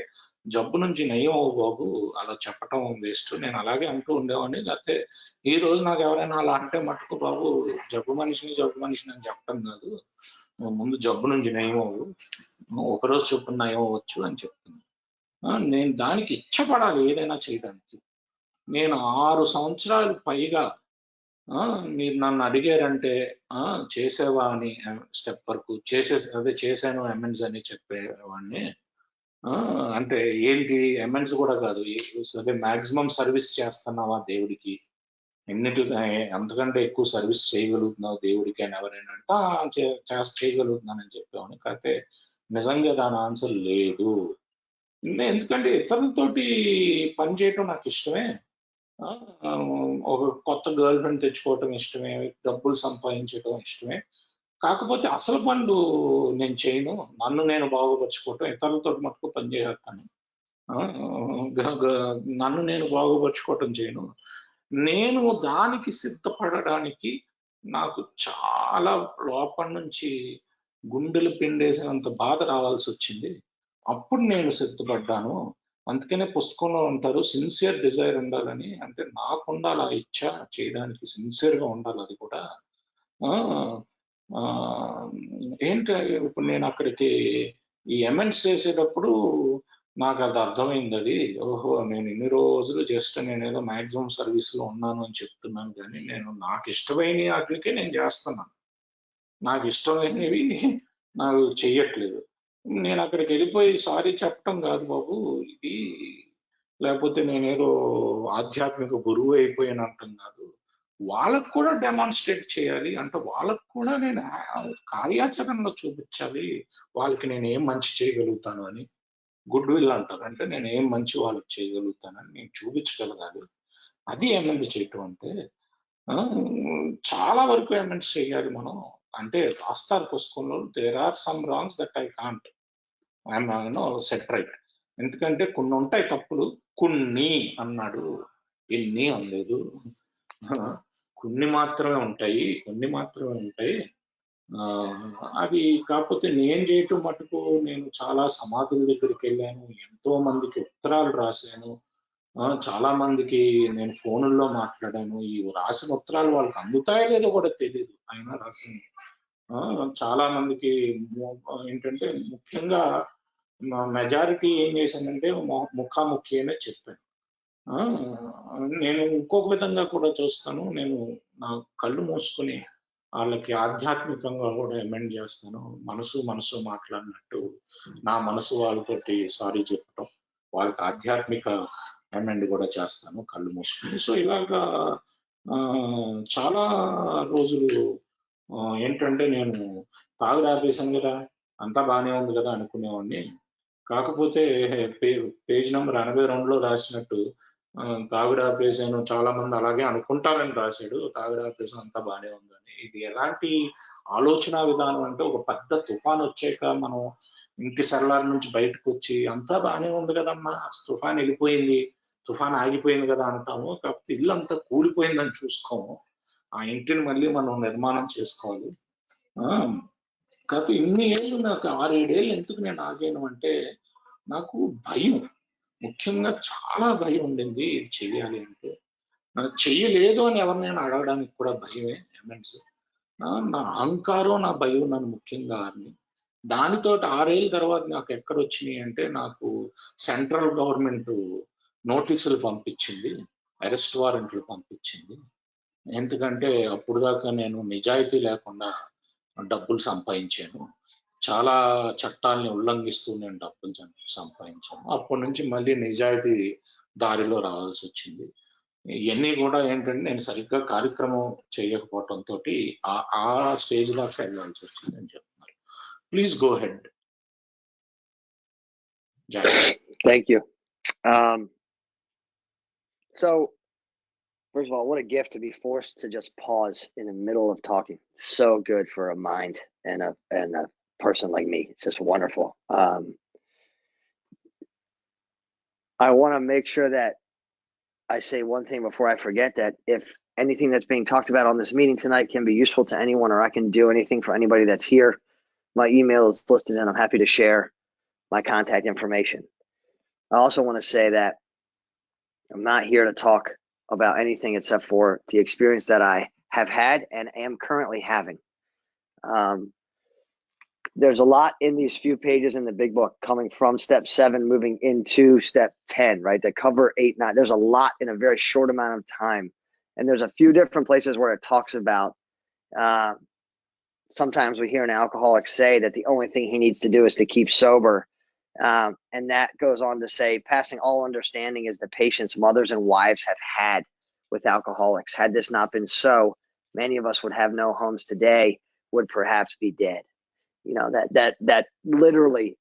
జబ్బు నుంచి నయం అవ్వు బాబు, అలా చెప్పటం వేస్ట్. నేను అలాగే అంటూ ఉండేవాడిని. లేకపోతే ఈ రోజు నాకు ఎవరైనా అలా అంటే మటుకు బాబు జబ్బు మనిషిని అని చెప్పటం కాదు, నువ్వు ముందు జబ్బు నుంచి నయం అవ్వు, ఒకరోజు చొప్పున నయం అవ్వచ్చు అని చెప్తున్నాను. నేను దానికి ఇచ్చపడాలి ఏదైనా చేయడానికి. నేను 6 సంవత్సరాలు పైగా మీరు నన్ను అడిగారంటే చేసేవా అని స్టెప్ వరకు చేశాను ఎమ్మెన్స్ అని చెప్పేవాడిని. అంటే ఏంటి ఎమ్మెన్స్ కూడా కాదు, అదే మాక్సిమం సర్వీస్ చేస్తున్నావా దేవుడికి, అంతకంటే ఎక్కువ సర్వీస్ చేయగలుగుతున్నావు దేవుడికి అని ఎవరైనా అంటే చేయగలుగుతున్నానని చెప్పేవాడిని. కాకపోతే నిజంగా దాని ఆన్సర్ లేదు. ఎందుకంటే ఇతరులతోటి పని చేయటం నాకు ఇష్టమే. ఒక కొత్త గర్ల్ ఫ్రెండ్ తెచ్చుకోవటం ఇష్టమే, డబ్బులు సంపాదించడం ఇష్టమే. కాకపోతే అసలు పనులు నేను చేయను. నన్ను నేను బాగుపరుచుకోవటం, ఇతరులతో మటుకు పనిచేస్తాను. నన్ను నేను బాగుపరుచుకోవటం చేయను. నేను దానికి సిద్ధపడడానికి నాకు చాలా లోపల నుంచి గుండెలు పిండేసినంత బాధ రావాల్సి వచ్చింది. అప్పుడు నేను సిద్ధపడ్డాను. అందుకనే పుస్తకంలో ఉంటారు సిన్సియర్ డిజైర్ ఉండాలని. అంటే నాకు ఉండాలి ఆ ఇచ్చ చేయడానికి, సిన్సియర్ గా ఉండాలి అది కూడా. ఏంటి ఇప్పుడు నేను అక్కడికి ఈ ఎమెంట్స్ చేసేటప్పుడు నాకు అది అర్థమైంది. అది ఓహో నేను ఇన్ని రోజులు జస్ట్ నేనేదో మాక్సిమం సర్వీస్ లో ఉన్నాను అని చెప్తున్నాను, కానీ నాకు ఇష్టమైన వాటికే నేను చేస్తున్నాను, నాకు ఇష్టమైనవి నాకు చెయ్యట్లేదు. నేను అక్కడికి వెళ్ళిపోయి సారీ చెప్పటం కాదు బాబు ఇది, లేకపోతే నేనేదో ఆధ్యాత్మిక గురువు అయిపోయాను అంటాం కాదు. వాళ్ళకు కూడా డెమాన్స్ట్రేట్ చేయాలి, అంటే వాళ్ళకు కూడా నేను కార్యాచరణలో చూపించాలి వాళ్ళకి నేను ఏం మంచి చేయగలుగుతాను అని. గుడ్ విల్ అంటారు, అంటే నేను ఏం మంచి వాళ్ళకి చేయగలుగుతానని నేను చూపించగలగాలి. అది ఎమ్మెల్యే చేయటం అంటే. చాలా వరకు ఎమెంట్స్ చేయాలి మనం. అంటే రాస్తారు పుస్తకంలో, there are some wrongs that I can't set right. ఎందుకంటే కొన్ని ఉంటాయి తప్పులు, కొన్ని అన్నాడు, ఎన్ని అనలేదు. కొన్ని మాత్రమే ఉంటాయి. అది కాకపోతే నేను చేయటం మటుకు నేను చాలా సమాధుల దగ్గరికి వెళ్ళాను, ఎంతో మందికి ఉత్తరాలు రాశాను, చాలా మందికి నేను ఫోనుల్లో మాట్లాడాను. ఈ రాసిన ఉత్తరాలు వాళ్ళకి అందుతాయో లేదో కూడా తెలియదు, అయినా రాసింది. చాలా మందికి ఏంటంటే ముఖ్యంగా మెజారిటీ ఏం చేశానంటే ముఖాముఖి అనే చెప్పాను. నేను ఇంకొక విధంగా కూడా చూస్తాను, నేను నా కళ్ళు మూసుకుని వాళ్ళకి ఆధ్యాత్మికంగా కూడా ఎమెండ్ చేస్తాను. మనసు మాట్లాడినట్టు నా మనసు వాళ్ళతోటి సారీ చెప్పటం, వాళ్ళకి ఆధ్యాత్మిక ఎమెండ్ కూడా చేస్తాను కళ్ళు మూసుకుని. సో ఇలాగా చాలా రోజులు ఏంటంటే నేను తాగుడు ఆపేశాను కదా, అంతా బాగానే ఉంది కదా అనుకునేవాడిని. కాకపోతే పేజ్ నెంబర్ 82లో రాసినట్టు తాగుడు ఆపేశాను, చాలా మంది అలాగే అనుకుంటారని రాశాడు, తాగుడు ఆపేశాను అంతా బాగానే ఉందని. ఇది ఎలాంటి ఆలోచన విధానం అంటే, ఒక పెద్ద తుఫాన్ వచ్చాక మనం ఇంటి సరళాల నుంచి బయటకు వచ్చి అంతా బాగానే ఉంది కదమ్మా, తుఫాన్ వెళ్ళిపోయింది, తుఫాన్ ఆగిపోయింది కదా అంటాము. కాకపోతే ఇల్లు అంతా కూలిపోయిందని చూసుకోము, ఆ ఇంటిని మళ్ళీ మనం నిర్మాణం చేసుకోవాలి. కాకపోతే ఇన్ని ఏళ్ళు, నాకు 6-7 ఏళ్ళు ఎందుకు నేను ఆగాను అంటే, నాకు భయం, ముఖ్యంగా చాలా భయం ఉండింది ఇది చెయ్యాలి అంటే. నాకు చెయ్యలేదు అని ఎవరినైనా అడగడానికి కూడా భయమే ఎమెంట్స్. నా అహంకారం, నా భయం నన్ను ముఖ్యంగా ఆరిని. దానితో 6 ఏళ్ళ తర్వాత నాకు ఎక్కడ వచ్చినాయి అంటే, నాకు సెంట్రల్ గవర్నమెంట్ నోటీసులు పంపించింది, అరెస్ట్ వారెంట్లు పంపించింది. ఎందుకంటే అప్పుడు దాకా నేను నిజాయితీ లేకుండా డబ్బులు సంపాదించాను, చాలా చట్టాలని ఉల్లంఘిస్తూ నేను డబ్బులు సంపాదించాను. అప్పటి నుంచి మళ్ళీ నిజాయితీ దారిలో రావాల్సి వచ్చింది. ఇవన్నీ కూడా ఏంటంటే నేను సరిగ్గా కార్యక్రమం చేయకపోవటంతో ఆ స్టేజ్ దాకా వెళ్ళాల్సి వచ్చింది అని చెప్తున్నారు. Please go head. Thank you. So, first of all, what a gift to be forced to just pause in the middle of talking. So good for a mind and a person like me. It's just wonderful. I want to make sure that I say one thing before I forget, that if anything that's being talked about on this meeting tonight can be useful to anyone, or I can do anything for anybody that's here, my email is listed and I'm happy to share my contact information. I also want to say that I'm not here to talk about anything except for the experience that I have had and am currently having. There's a lot in these few pages in the big book coming from step 7 moving into step 10, right? That cover 8, 9. There's a lot in a very short amount of time. And there's a few different places where it talks about, sometimes we hear an alcoholic say that the only thing he needs to do is to keep sober. And that goes on to say, passing all understanding is the patience mothers and wives have had with alcoholics. Had this not been so, many of us would have no homes today, would perhaps be dead. You know, that literally,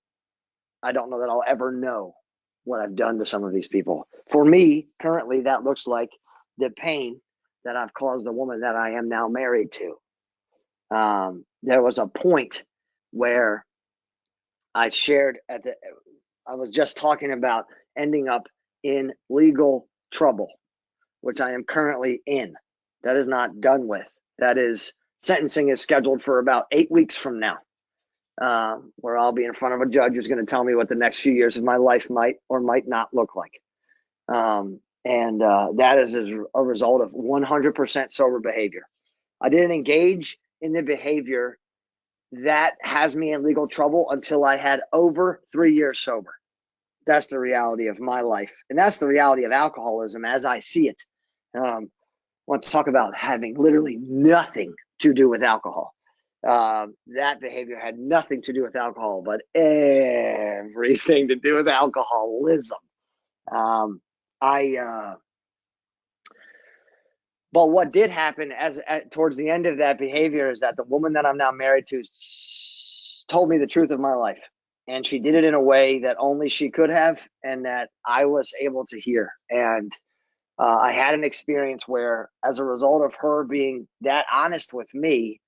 I don't know that I'll ever know what I've done to some of these people. For me, currently, that looks like the pain that I've caused the woman that I am now married to. There was a point where I shared I was just talking about ending up in legal trouble, which I am currently in. That is not done with. That is, sentencing is scheduled for about 8 weeks from now, where I'll be in front of a judge who's going to tell me what the next few years of my life might or might not look like. And that is a result of 100% sober behavior. I didn't engage in the behavior that has me in legal trouble until I had over 3 years sober. That's the reality of my life. And that's the reality of alcoholism as I see it. I want to talk about having literally nothing to do with alcohol. That behavior had nothing to do with alcohol, but everything to do with alcoholism. But what did happen towards the end of that behavior is that the woman that I'm now married to told me the truth of my life. And she did it in a way that only she could have, and that I was able to hear. And I had an experience where, as a result of her being that honest with me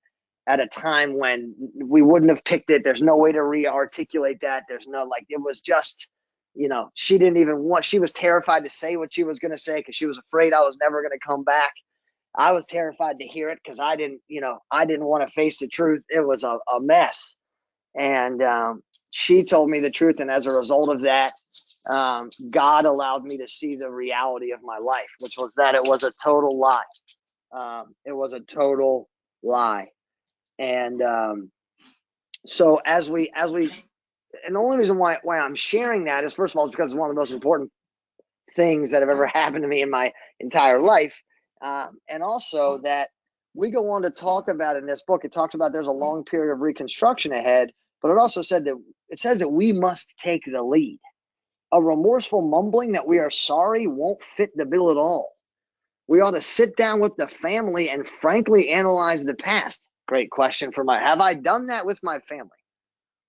at a time when we wouldn't have picked it, there's no way to re-articulate that. There's no, like, it was just, you know, she didn't even want, she was terrified to say what she was going to say because she was afraid I was never going to come back. I was terrified to hear it because I didn't want to face the truth. It was a mess. And she told me the truth. And as a result of that, God allowed me to see the reality of my life, which was that it was a total lie. It was a total lie. And so as we, and the only reason why I'm sharing that is, first of all, it's because it's one of the most important things that have ever happened to me in my entire life. And also that we go on to talk about in this book, it talks about there's a long period of reconstruction ahead, but it also says that we must take the lead. A remorseful mumbling that we are sorry won't fit the bill at all. We ought to sit down with the family and frankly analyze the past. Great question have I done that with my family?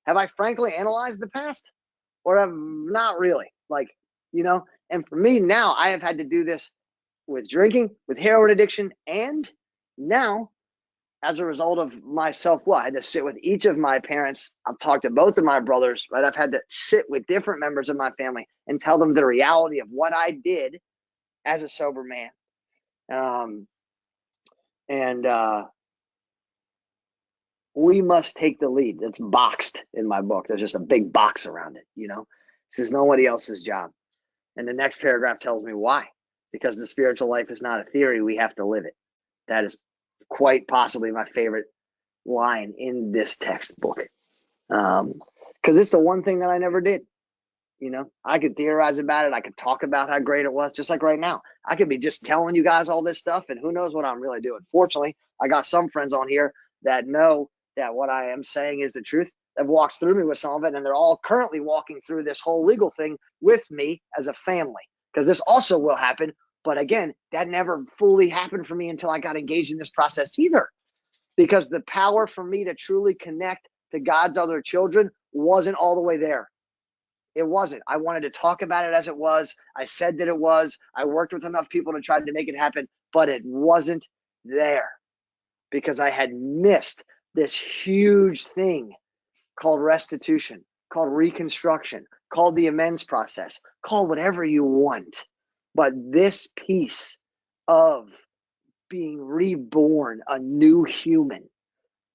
Have I frankly analyzed the past, or have not really? Like, you know, and for me now, I have had to do this with drinking, with heroin addiction, and now, as a result of myself, I had to sit with each of my parents. I've talked to both of my brothers, right? I've had to sit with different members of my family and tell them the reality of what I did as a sober man. We must take the lead. It's boxed in my book. There's just a big box around it, you know? This is nobody else's job. And the next paragraph tells me why. Because the spiritual life is not a theory, we have to live it. That is quite possibly my favorite line in this textbook. Because it's the one thing that I never did. You know, I could theorize about it. I could talk about how great it was, just like right now. I could be just telling you guys all this stuff, and who knows what I'm really doing. Fortunately, I got some friends on here that know that what I am saying is the truth. They've walked through me with some of it, and they're all currently walking through this whole legal thing with me as a family, because this also will happen. But again, that never fully happened for me until I got engaged in this process either, because the power for me to truly connect to God's other children wasn't all the way there. It wasn't. I wanted to talk about it as it was. I said that it was. I worked with enough people to try to make it happen, but it wasn't there because I had missed this huge thing called restitution, called reconstruction, called the amends process, call whatever you want. But this piece of being reborn, a new human.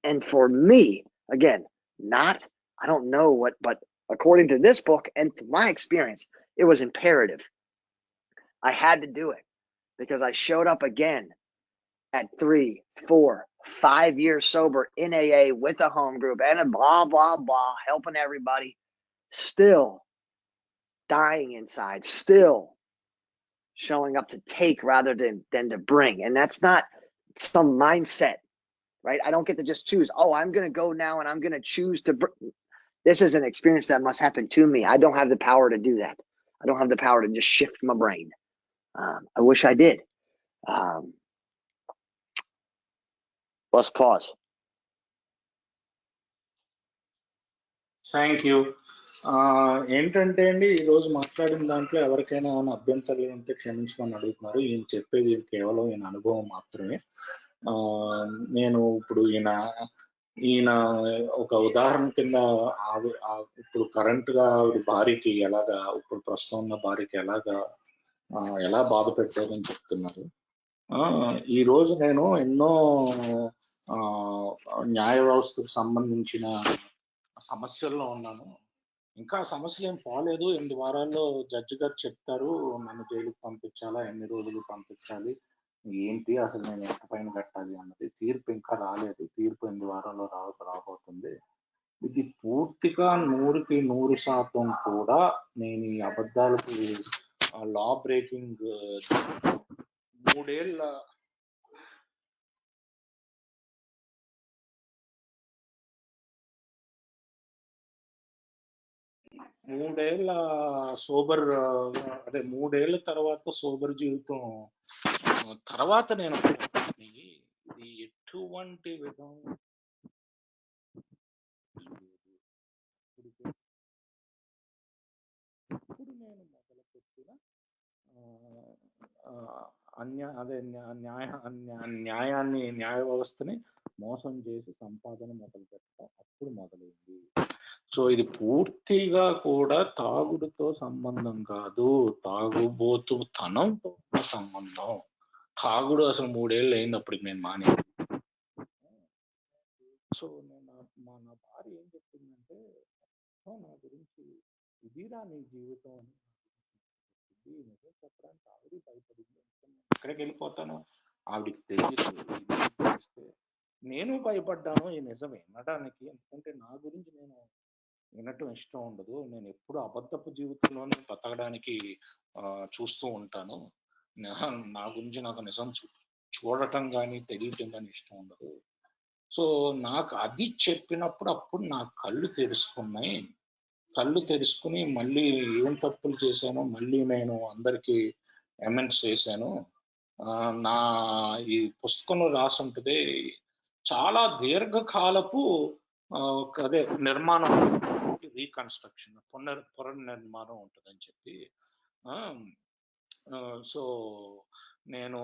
And for me, again, I don't know what, but according to this book and my experience, it was imperative. I had to do it because I showed up again at 3, 4, 5 years sober in AA with a home group and a blah, blah, blah, helping everybody, still dying inside, still showing up to take rather than to bring. And that's not some mindset, right? I don't get to just choose, I'm going to go now and I'm going to choose to this is an experience that must happen to me. I don't have the power to do that. I don't have the power to just shift my brain. I wish I did. Let's pause. Thank you. ఏంటంటే అండి, ఈరోజు మాట్లాడిన దాంట్లో ఎవరికైనా ఏమైనా అభ్యంతరాలు ఉంటే క్షమించమని అడుగుతున్నారు. ఈయన చెప్పేది కేవలం ఈయన అనుభవం మాత్రమే. నేను ఇప్పుడు ఈయన ఒక ఉదాహరణ కింద ఇప్పుడు కరెంట్గా ఆవిడ భార్యకి ఎలాగా, ఇప్పుడు ప్రస్తుతం ఉన్న భార్యకి ఎలా బాధ పెట్టారని చెప్తున్నారు. ఈ రోజు నేను ఎన్నో న్యాయ వ్యవస్థకు సంబంధించిన సమస్యల్లో ఉన్నాను. ఇంకా సమస్యలు ఏం పోలేదు. 8 వారాల్లో జడ్జి గారు చెప్తారు నన్ను జైలుకి పంపించాలా, ఎన్ని రోజులు పంపించాలి, ఏంటి అసలు నేను ఎంత ఫైన్ కట్టాలి అన్నది. తీర్పు ఇంకా రాలేదు. తీర్పు 8 వారాల్లో రాబోతుంది. ఇది పూర్తిగా 100కి 100% కూడా నేను ఈ అబద్ధాలకు లా బ్రేకింగ్ 3 ఏళ్ళ సోబర్, అదే 3 ఏళ్ళ తర్వాత సోబర్ జీవితం తర్వాత నేను ఇది ఎటువంటి విధంగా ఇప్పుడు నేను మొదలుపెట్టిన న్యాయ వ్యవస్థని మోసం చేసి సంపాదన మొదలు పెట్టడం అప్పుడు మొదలైంది. సో ఇది పూర్తిగా కూడా తాగుడుతో సంబంధం కాదు, తాగుబోతుతనంతో సంబంధం. తాగుడు అసలు 3 ఏళ్ళు అయింది నేను మానేది. సో నా భార్య ఏం చెప్పిందంటే, నా గురించి ఇదిరా నీ జీవితం అని నిజం చెప్పడానికి ఆవిడ భయపడింది. ఎక్కడికి వెళ్ళిపోతాను ఆవిడికి తెలియదు. నేను భయపడ్డాను ఈ నిజం వినడానికి. ఎందుకంటే నా గురించి నేను వినటం ఇష్టం ఉండదు. నేను ఎప్పుడు అబద్ధపు జీవితంలోనే బతకడానికి చూస్తూ ఉంటాను. నా గురించి నాకు నిజం చూడటం కానీ తెలియటం కానీ ఇష్టం ఉండదు. సో నాకు అది చెప్పినప్పుడు అప్పుడు నా కళ్ళు తెరుచుకుని మళ్ళీ ఏం తప్పులు చేశానో మళ్ళీ నేను అందరికీ అమెండ్స్ చేశాను. నా ఈ పుస్తకంలో రాసి ఉంటుంది, చాలా దీర్ఘకాలపు అదే నిర్మాణం, రీకన్స్ట్రక్షన్, పునర్నిర్మాణం ఉంటుందని చెప్పి. సో నేను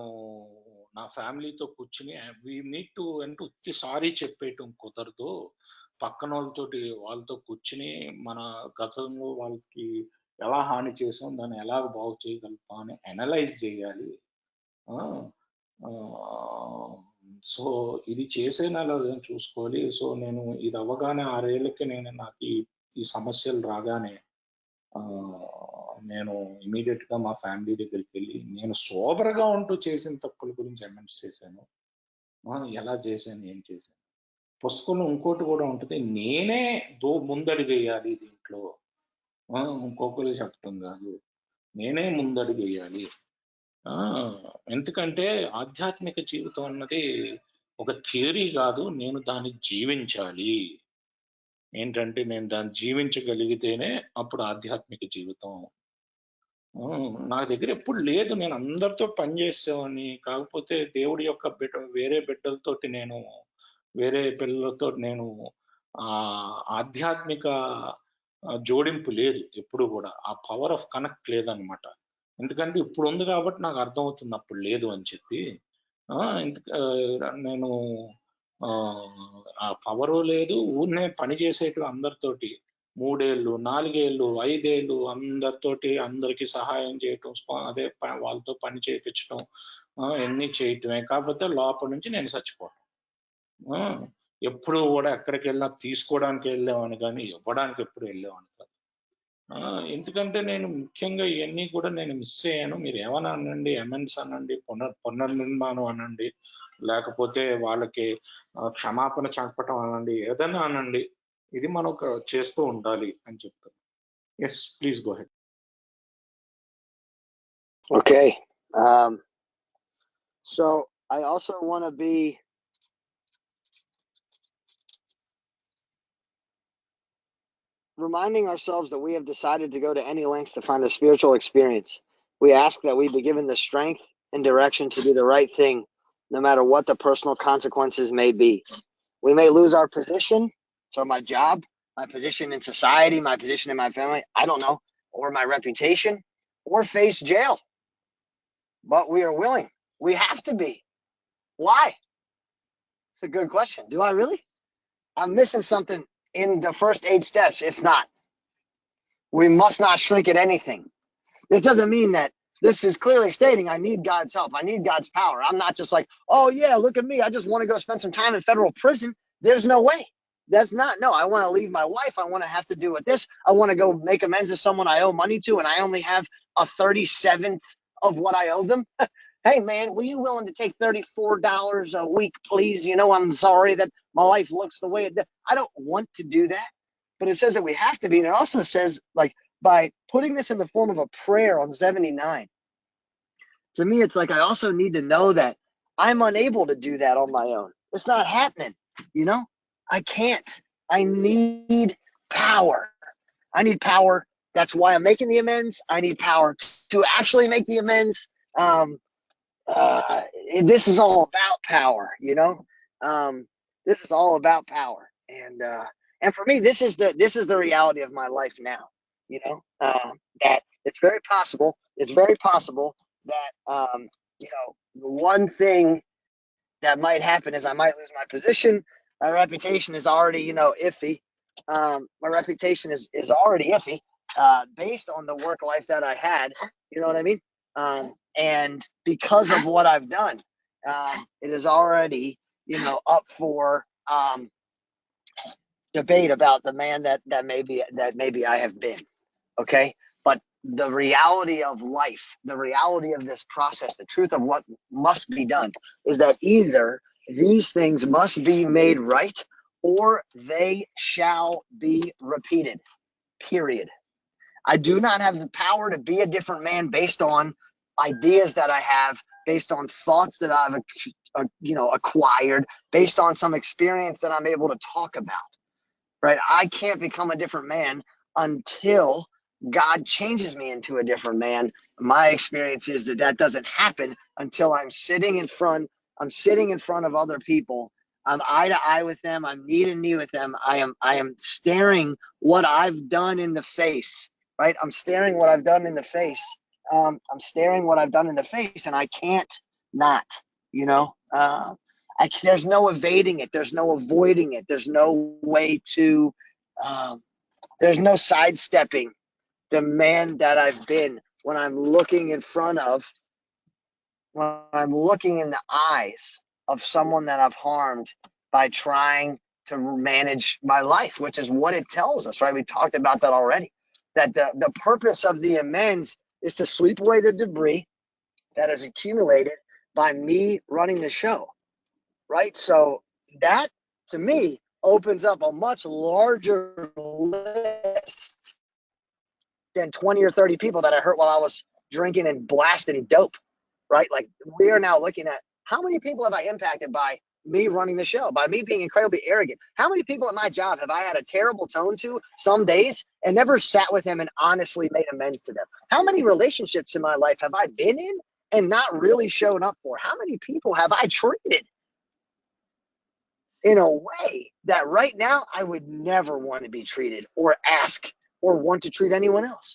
నా ఫ్యామిలీతో కూర్చుని వీ నీడ్ టు అంటే ఉత్తి సారీ చెప్పేయటం కుదరదు. పక్కన వాళ్ళతో కూర్చుని మన గతంలో వాళ్ళకి ఎలా హాని చేసాం, దాన్ని ఎలా బాగు చేయగలుగుతాం అని అనలైజ్ చేయాలి. సో ఇది చేసేలా చూసుకోవాలి. సో నేను ఇది అవ్వగానే 6 ఏళ్ళకి నాకు ఈ సమస్యలు రాగానే నేను ఇమీడియట్ గా మా ఫ్యామిలీ దగ్గరికి వెళ్ళి నేను సోబర్గా ఉంటూ చేసిన తప్పుల గురించి అమెండ్స్ చేశాను. ఎలా చేశాను, ఏం చేశాను. పుస్తకంలో ఇంకోటి కూడా ఉంటుంది, నేనే ముందడుగేయాలి దీంట్లో, ఇంకొకరు చెప్పటం కాదు, నేనే ముందడుగేయాలి. ఎందుకంటే ఆధ్యాత్మిక జీవితం అన్నది ఒక థియరీ కాదు, నేను దాన్ని జీవించాలి. ఏంటంటే నేను దాన్ని జీవించగలిగితేనే అప్పుడు ఆధ్యాత్మిక జీవితం. నా దగ్గర ఎప్పుడు లేదు, నేను అందరితో పనిచేసేవాడిని. కాకపోతే దేవుడి యొక్క వేరే బిడ్డలతోటి వేరే పిల్లలతో నేను ఆధ్యాత్మిక జోడింపు లేదు ఎప్పుడు కూడా. ఆ పవర్ ఆఫ్ కనెక్ట్ లేదనమాట. ఎందుకంటే ఇప్పుడు ఉంది కాబట్టి నాకు అర్థమవుతుంది, అప్పుడు లేదు అని చెప్పి. నేను ఆ పవరు లేదు, ఊరినే పని చేసేటివి అందరితోటి 3 ఏళ్ళు 4 ఏళ్ళు 5 ఏళ్ళు అందరితోటి అందరికి సహాయం చేయటం, అదే వాళ్ళతో పని చేయించడం, ఎన్ని చేయటమే. కాకపోతే లోపల నుంచి నేను చచ్చిపోవటం. ఎప్పుడు కూడా ఎక్కడికి వెళ్ళినా తీసుకోవడానికి వెళ్ళేవాడిని కానీ ఇవ్వడానికి ఎప్పుడు వెళ్ళేవాడిని కాదు. ఎందుకంటే నేను ముఖ్యంగా ఇవన్నీ కూడా నేను మిస్ అయ్యాను. మీరు ఏమన్నా అనండి, ఎమెన్స్ అనండి, పునర్నిర్మాణం అనండి, లేకపోతే వాళ్ళకి క్షమాపణ చెప్పటం అనండి, ఏదైనా అనండి, ఇది మనం చేస్తూ ఉండాలి అని చెప్తాను. Yes, please go ahead. Okay. So I also want to be reminding ourselves that we have decided to go to any lengths to find a spiritual experience. We ask that we be given the strength and direction to do the right thing, no matter what the personal consequences may be. We may lose our position, so my job, my position in society, my position in my family, I don't know, or my reputation, or face jail. But we are willing. We have to be. Why? It's a good question. Do I really? I'm missing something in the first 8 steps, if not. We must not shrink at anything. This doesn't mean that this is clearly stating I need God's help. I need God's power. I'm not just like, oh, yeah, look at me. I just want to go spend some time in federal prison. There's no way. That's not. No, I want to leave my wife. I want to have to do with this. I want to go make amends to someone I owe money to, and I only have a 37th of what I owe them. Hey, man, were you willing to take $34 a week, please? You know, I'm sorry that my life looks the way it does. I don't want to do that. But it says that we have to be. And it also says, like, by putting this in the form of a prayer on 79, to me, it's like I also need to know that I'm unable to do that on my own. It's not happening, you know? I can't. I need power. I need power. That's why I'm making the amends. I need power to actually make the amends. This is all about power, you know? This is all about power. And for me, this is the reality of my life now, you know? That it's very possible that, you know, the one thing that might happen is I might lose my position. My reputation is already, you know, iffy. My reputation is already iffy, based on the work life that I had, you know what I mean? And because of what I've done, it is already, you know, up for, debate about the man that maybe I have been. Okay. But the reality of life, the reality of this process, the truth of what must be done is that either these things must be made right or they shall be repeated, period. I do not have the power to be a different man based on ideas that I have, based on thoughts that I've, you know, acquired, based on some experience that I'm able to talk about, right? I can't become a different man until God changes me into a different man. My experience is that doesn't happen until I'm sitting in front of other people. I'm eye to eye with them. I'm knee to knee with them. I am staring what I've done in the face, right? I'm staring what I've done in the face. I'm staring what I've done in the face, and I can't not, you know? There's no evading it. There's no avoiding it. There's no way to, there's no sidestepping the man that I've been when I'm looking in the eyes of someone that I've harmed by trying to manage my life, which is what it tells us, right? We talked about that already, that the purpose of the amends is to sweep away the debris that is accumulated by me running the show, right? So that, to me, opens up a much larger list than 20 or 30 people that I hurt while I was drinking and blasting dope, right? Like, we are now looking at how many people have I impacted by me running the show, by me being incredibly arrogant? How many people at my job have I had a terrible tone to some days and never sat with them and honestly made amends to them? How many relationships in my life have I been in and not really shown up for? How many people have I treated in a way that right now I would never want to be treated or ask or want to treat anyone else.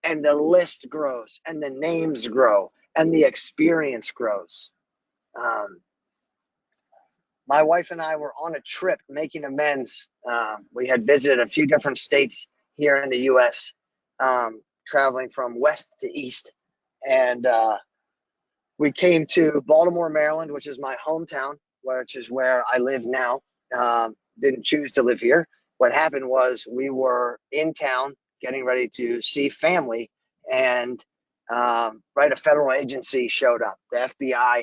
And the list grows, and the names grow, and the experience grows. My wife and I were on a trip making amends. We had visited a few different states here in the U.S., traveling from west to east. And we came to Baltimore, Maryland, which is my hometown, which is where I live now. Didn't choose to live here. What happened was we were in town getting ready to see family, and right, a federal agency showed up. The FBI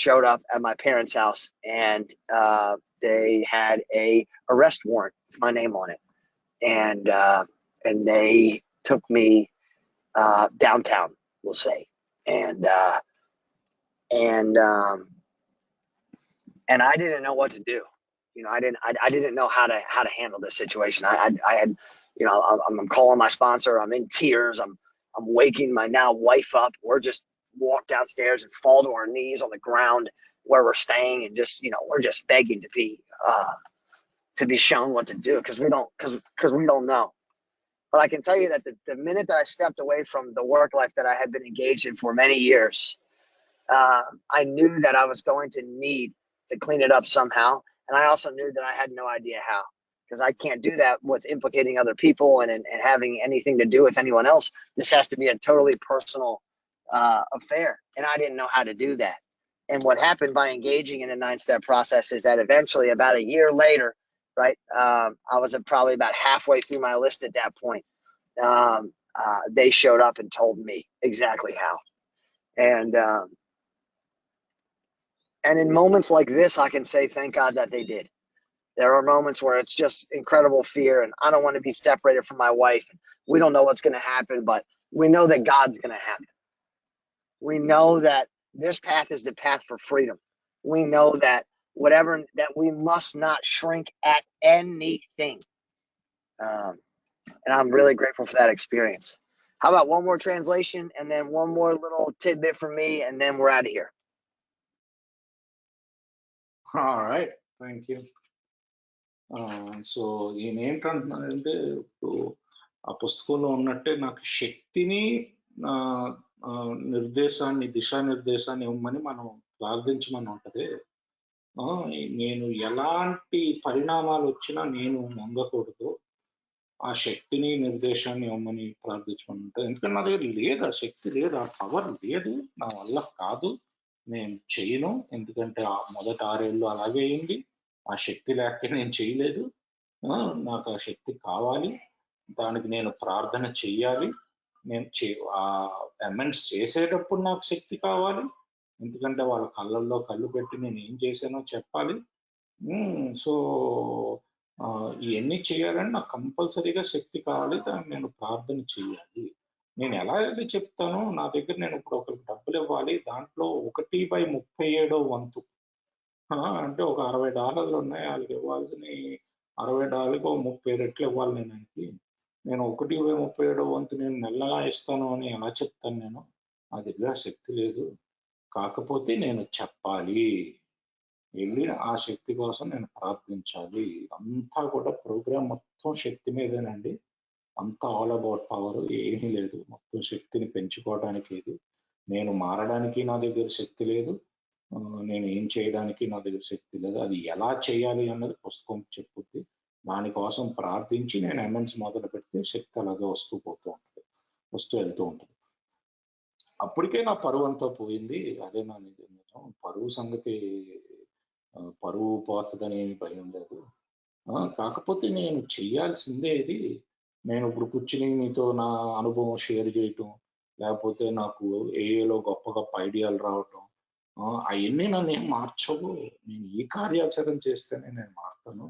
showed up at my parents' house, and they had a arrest warrant with my name on it, and they took me downtown, we'll say, and I didn't know what to do. I didn't know how to handle this situation. I had, I'm calling my sponsor. I'm in tears. I'm waking my now wife up. We're just walk downstairs and fall to our knees on the ground where we're staying, and just, we're just begging to be shown what to do, because we don't know. But I can tell you that the minute that I stepped away from the work life that I had been engaged in for many years, I knew that I was going to need to clean it up somehow. And I also knew that I had no idea how, because I can't do that with implicating other people and having anything to do with anyone else. This has to be a totally personal affair. And I didn't know how to do that. And what happened by engaging in a 9-step process is that eventually, about a year later, right, I was probably about halfway through my list at that point. They showed up and told me exactly how. And in moments like this, I can say, thank God that they did. There are moments where it's just incredible fear, and I don't want to be separated from my wife. We don't know what's going to happen, but we know that God's going to happen. We know that this path is the path for freedom. We know that that we must not shrink at anything. And I'm really grateful for that experience. How about one more translation and then one more little tidbit from me, and then we're out of here. All right, thank you. So ఈయన ఏంటంటున్నారంటే, ఇప్పుడు ఆ పుస్తకంలో ఉన్నట్టే నాకు శక్తిని, నిర్దేశాన్ని, దిశానిర్దేశాన్ని ఇవ్వమని మనం ప్రార్థించమని ఉంటది. నేను ఎలాంటి పరిణామాలు వచ్చినా నేను మొంగకూడదు, ఆ శక్తిని, నిర్దేశాన్ని ఇవ్వమని ప్రార్థించమని ఉంటుంది. ఎందుకంటే నా దగ్గర లేదు, ఆ శక్తి లేదు, ఆ పవర్ లేదు, నా వల్ల కాదు, నేను చేయను. ఎందుకంటే మొదటి 6 ఏళ్ళు అలాగే అయింది. ఆ శక్తి లేక నేను చేయలేదు. నాకు ఆ శక్తి కావాలి, దానికి నేను ప్రార్థన చెయ్యాలి. నేను అమెండ్స్ చేసేటప్పుడు నాకు శక్తి కావాలి, ఎందుకంటే వాళ్ళ కళ్ళల్లో కళ్ళు పెట్టి నేను ఏం చేశానో చెప్పాలి. సో ఇవన్నీ చేయాలని నాకు కంపల్సరీగా శక్తి కావాలి, దాన్ని నేను ప్రార్థన చెయ్యాలి. నేను ఎలా వెళ్ళి చెప్తాను? నా దగ్గర నేను ఇప్పుడు ఒకరికి డబ్బులు ఇవ్వాలి, దాంట్లో 1/37 వంతు, అంటే ఒక $60 ఉన్నాయి, వాళ్ళకి ఇవ్వాల్సిన $60 30 రెట్లు ఇవ్వాలి. నేను 1/37 వంతు నేను మెల్లగా ఇస్తాను అని ఎలా చెప్తాను? నేను నా దగ్గర శక్తి లేదు. కాకపోతే నేను చెప్పాలి, వెళ్ళి ఆ శక్తి కోసం నేను ప్రార్థించాలి. అంతా కూడా ప్రోగ్రామ్ మొత్తం శక్తి మీదేనండి. అంతా ఆల్ అబౌట్ పవర్, ఏమీ లేదు. మొత్తం శక్తిని పెంచుకోవడానికి. ఇది నేను మారడానికి నా దగ్గర శక్తి లేదు, నేను ఏం చేయడానికి నా దగ్గర శక్తి లేదు. అది ఎలా చేయాలి అన్నది పుస్తకం చెప్పుద్ది. దానికోసం ప్రార్థించి నేను అమెండ్స్ మొదలు పెడితే శక్తి అలాగే వస్తూ వెళ్తూ ఉంటుంది. అప్పటికే నా పరువు అంతా పోయింది. అదే నా నిజం. పరువు సంగతి, పరువు పోతుందని భయం లేదు. కాకపోతే నేను చెయ్యాల్సిందే ఇది. నేను ఇప్పుడు కూర్చుని మీతో నా అనుభవం షేర్ చేయటం, లేకపోతే నాకు ఏఏలో గొప్ప గొప్ప ఐడియాలు రావటం, అవన్నీ నన్ను ఏం మార్చవు. నేను ఈ కార్యాచరణ చేస్తేనే నేను మారుతాను.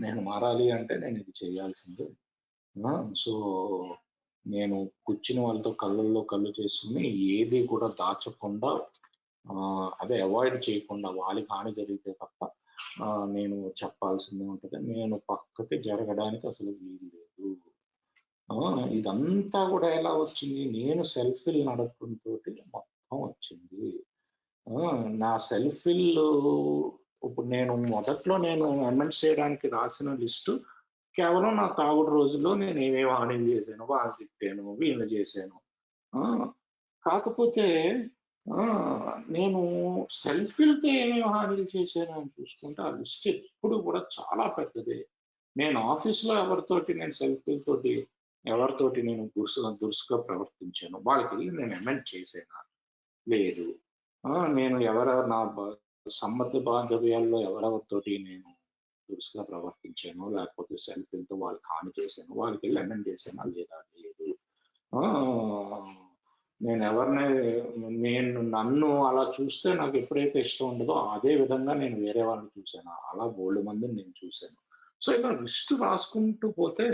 నేను మారాలి అంటే నేను ఇది చేయాల్సిందే. సో నేను కూర్చుని వాళ్ళతో కళ్ళల్లో కళ్ళు చేసుకుని ఏది కూడా దాచకుండా, అదే అవాయిడ్ చేయకుండా, వాళ్ళకి హాని జరిగితే తప్ప నేను చెప్పాల్సిందే ఉంటుంది. నేను పక్కకి జరగడానికి అసలు వీలు లేదు. ఇదంతా కూడా ఎలా వచ్చింది? నేను సెల్ఫ్ ఫిల్ నడపడంతో మొత్తం వచ్చింది. నా సెల్ఫ్ ఫిల్ ఇప్పుడు నేను మొదట్లో నేను అమెండ్స్ చేయడానికి రాసిన లిస్టు కేవలం నా తాగుడు రోజుల్లో నేను ఏమేమి హానిలు చేశాను, వాళ్ళు తిట్టాను, వీళ్ళు చేశాను. ఆ, కాకపోతే నేను సెల్ఫీలతో ఏమేమి హానిలు చేశాను అని చూసుకుంటే ఆ లిస్ట్ ఎప్పుడు కూడా చాలా పెద్దది. నేను ఆఫీస్లో నేను సెల్ఫీలతోటి ఎవరితోటి నేను దురుసుగా ప్రవర్తించాను, వాళ్ళకి వెళ్ళి నేను అమెండ్ చేశానా? లేదు. నేను నా సంబంధ బాంధవ్యాల్లో ఎవరెవరితోటి నేను దురుసుగా ప్రవర్తించాను, లేకపోతే సెల్ఫీలతో వాళ్ళకి హాని చేశాను, వాళ్ళకి వెళ్ళి అమెండ్ చేశానా? లేదా? లేదు. నేను నన్ను అలా చూస్తే నాకు ఎప్పుడైతే ఇష్టం ఉండదో అదే విధంగా నేను వేరే వాళ్ళని చూశాను. అలా బోల్డ్ మందిని నేను చూశాను. సో ఇలా లిస్ట్ రాసుకుంటూ పోతే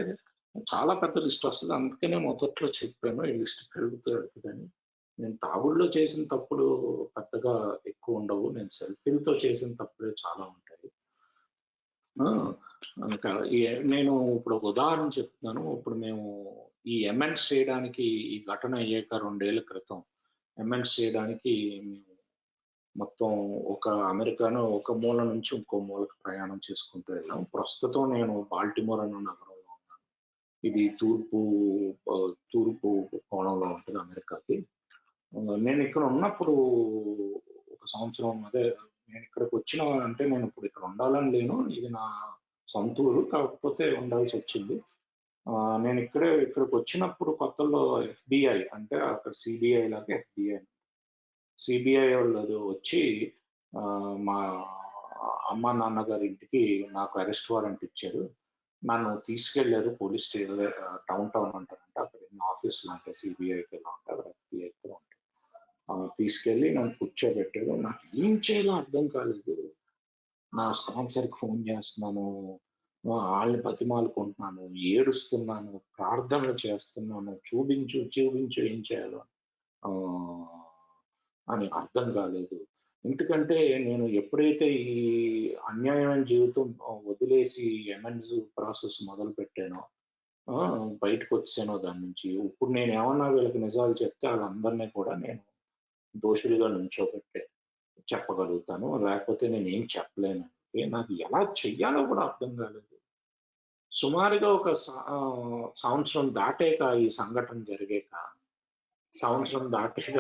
చాలా పెద్ద లిస్ట్ వస్తుంది. అందుకనే మొదట్లో చెప్పాను ఈ లిస్ట్ పెరుగుతూ వెళ్తుందని. నేను తాగుడులో చేసిన తప్పులు పెద్దగా ఎక్కువ ఉండవు, నేను సెల్ఫీలతో చేసిన తప్పులే చాలా ఉంటాయి. నేను ఇప్పుడు ఒక ఉదాహరణ చెప్తున్నాను. ఇప్పుడు మేము ఈ అమెండ్స్ చేయడానికి, ఈ ఘటన అయ్యాక 2 ఏళ్ల క్రితం అమెండ్స్ చేయడానికి మేము మొత్తం అమెరికాను ఒక మూల నుంచి ఇంకో మూలకు ప్రయాణం చేసుకుంటూ వెళ్ళాం. ప్రస్తుతం నేను బాల్టిమోర్ అన్న నగరంలో ఉన్నాను. ఇది తూర్పు కోణంలో ఉంటుంది అమెరికాకి. నేను ఇక్కడ ఉన్నప్పుడు ఒక సంవత్సరం, నేను ఇక్కడికి అంటే నేను ఇప్పుడు ఇక్కడ ఉండాలని లేను, ఇది నా సొంత ఊరు, కాకపోతే ఉండాల్సి వచ్చింది. నేను ఇక్కడికి వచ్చినప్పుడు కొత్తలో FBI అంటే అక్కడ CBI లాగా FBI వాళ్ళు వచ్చి మా అమ్మ నాన్నగారి ఇంటికి నాకు అరెస్ట్ వారెంట్ ఇచ్చారు. నన్ను తీసుకెళ్లారు పోలీస్ స్టేషన్, టౌన్ అంటారంటే అక్కడ ఆఫీసులు ఉంటాయి, CBIకి ఎలా ఉంటాయి అక్కడ FBI కూడా ఉంటాయి. తీసుకెళ్ళి నన్ను కూర్చోబెట్టారు. నాకు ఏం చేయాలో అర్థం కాలేదు. నా స్పాన్సర్కి ఫోన్ చేస్తున్నాను, వాళ్ళని బతిమాలుకుంటున్నాను, ఏడుస్తున్నాను, ప్రార్థనలు చేస్తున్నాను, చూపించు ఏం చేయాలో అని అర్థం కాలేదు. ఎందుకంటే నేను ఎప్పుడైతే ఈ అన్యాయమైన జీవితం వదిలేసి ఎమెన్స్ ప్రాసెస్ మొదలు పెట్టానో, బయటకు వచ్చానో దాని నుంచి, ఇప్పుడు నేను ఏమన్నా వీళ్ళకి నిజాలు చెప్తే వాళ్ళందరినీ కూడా నేను దోషులుగా నుంచోబెట్టే చెప్పగలుగుతాను, లేకపోతే నేను ఏం చెప్పలేను. నాకు ఎలా చెయ్యాలో కూడా అర్థం కాలేదు. సుమారుగా ఒక సంవత్సరం దాటాక, ఈ సంఘటన జరిగాక సంవత్సరం దాటాక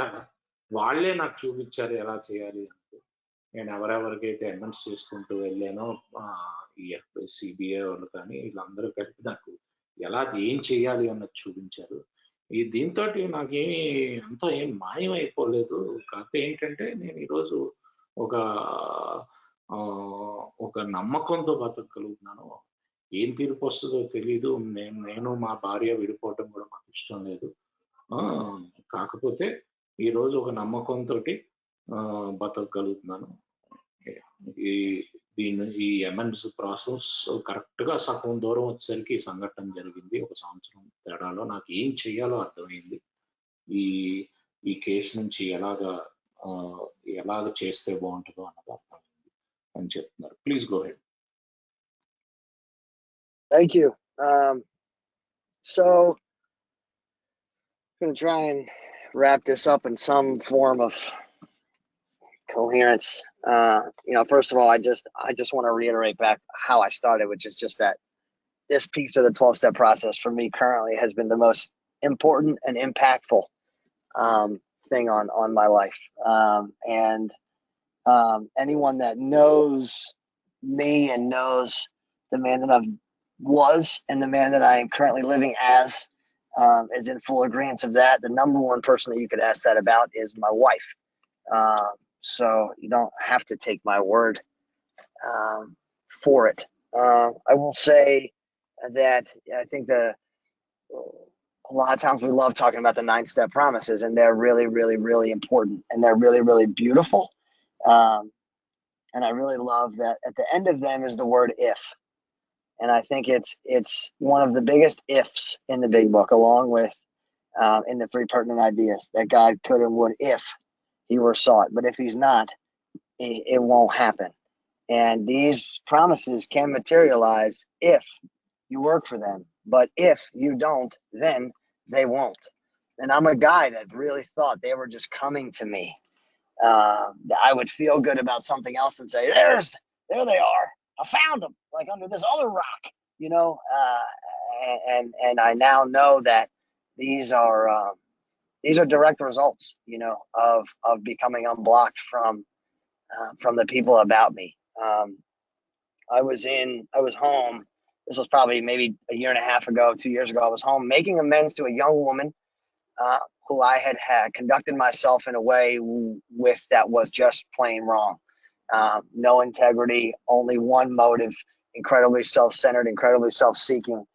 వాళ్ళే నాకు చూపించారు ఎలా చేయాలి అంటే. నేను ఎవరెవరికైతే అమెండ్స్ చేసుకుంటూ వెళ్ళానో, ఈ CBI వాళ్ళు కానీ వీళ్ళందరూ కలిపి నాకు ఏం చేయాలి అన్నది చూపించారు. దీంతో నాకేమి అంతా ఏం మాయం అయిపోలేదు. కాకపోతే ఏంటంటే నేను ఈరోజు ఒక నమ్మకంతో బతకగలుగుతున్నాను. ఏం తీర్పు వస్తుందో తెలీదు. నేను మా భార్య విడిపోవటం కూడా మాకు ఇష్టం లేదు. కాకపోతే ఈరోజు ఒక నమ్మకంతో బతకగలుగుతున్నాను. ఈ అమెండ్స్ ప్రాసెస్ కరెక్ట్ గా సగం దూరం వచ్చేసరికి ఈ సంఘటన జరిగింది. ఒక సంవత్సరం తేడాలో నాకు ఏం చెయ్యాలో అర్థమైంది. ఈ కేసు నుంచి ఎలాగ చేస్తే బాగుంటుందో అన్నది అర్థమైంది అని చెప్తున్నారు. Please go head. Thank you. So I'm going to try and wrap this up in some form of coherence. First of all, I just want to reiterate back how I started, which is just that this piece of the 12-step process for me currently has been the most important and impactful thing on my life. Anyone that knows me and knows the man that I was and the man that I am currently living as is in full agreement of that. The number one person that you could ask that about is my wife. So you don't have to take my word for it. I will say that I think a lot of times we love talking about the 9-step promises, and they're really, really, really important, and they're really, really beautiful. And I really love that at the end of them is the word if. And I think it's one of the biggest ifs in the big book, along with in the 3 pertinent ideas, that God could and would if he were sought. But if he's not, it won't happen. And these promises can materialize if you work for them. But if you don't, then they won't. And I'm a guy that really thought they were just coming to me. I would feel good about something else and say, there they are. I found them, like under this other rock. you know, and I now know that these are direct results, you know, of becoming unblocked from the people about me. I was home. This was probably maybe a year and a half ago, 2 years ago. I was home making amends to a young woman who I had conducted myself in a way with that was just plain wrong. No integrity, only one motive, incredibly self-centered, incredibly self-seeking,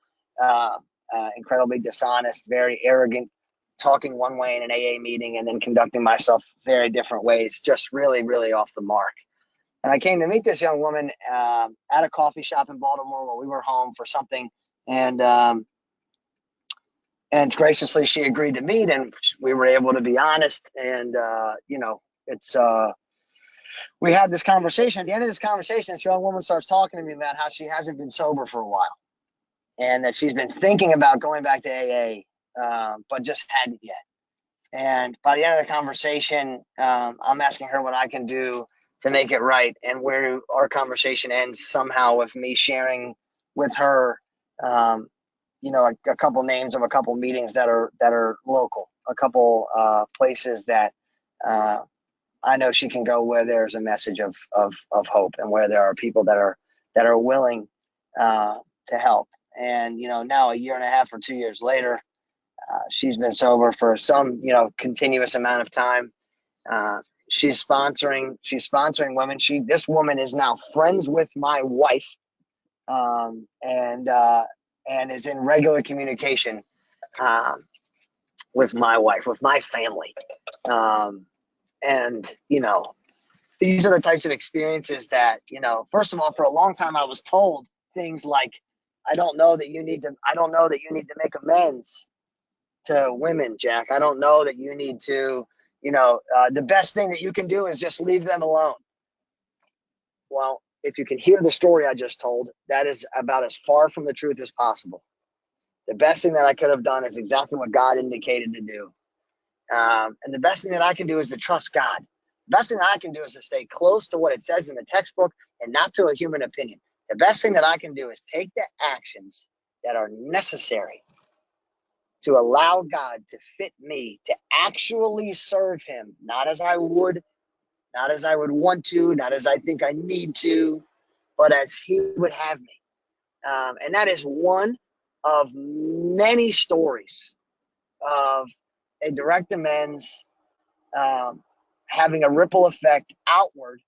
incredibly dishonest, very arrogant, talking one way in an AA meeting and then conducting myself very different ways, just really, really off the mark. And I came to meet this young woman at a coffee shop in Baltimore while we were home for something, and graciously she agreed to meet, and we were able to be honest. And you know, it's we had this conversation. At the end of this conversation, this young woman starts talking to me about how she hasn't been sober for a while, and that she's been thinking about going back to AA, but just hadn't yet. And by the end of the conversation, I'm asking her what I can do to make it right, and where our conversation ends somehow with me sharing with her, you know, a couple names of a couple meetings that are local, a couple places that I know she can go where there's a message of hope, and where there are people that are willing to help. And you know, now a year and a half or 2 years later, she's been sober for some, you know, continuous amount of time. She's sponsoring women. This woman is now friends with my wife, and is in regular communication with my wife, with my family. And you know, these are the types of experiences that, you know, first of all, for a long time I was told things like, I don't know that you need to make amends to women, Jack. I don't know that you need to, you know, the best thing that you can do is just leave them alone. Well, if you can hear the story I just told, that is about as far from the truth as possible. The best thing that I could have done is exactly what God indicated to do. And the best thing that I can do is to trust God. The best thing that I can do is to stay close to what it says in the textbook and not to a human opinion. The best thing that I can do is take the actions that are necessary to allow God to fit me to actually serve him, not as I would want to, not as I think I need to, but as he would have me. And that is one of many stories of a direct amends having a ripple effect outward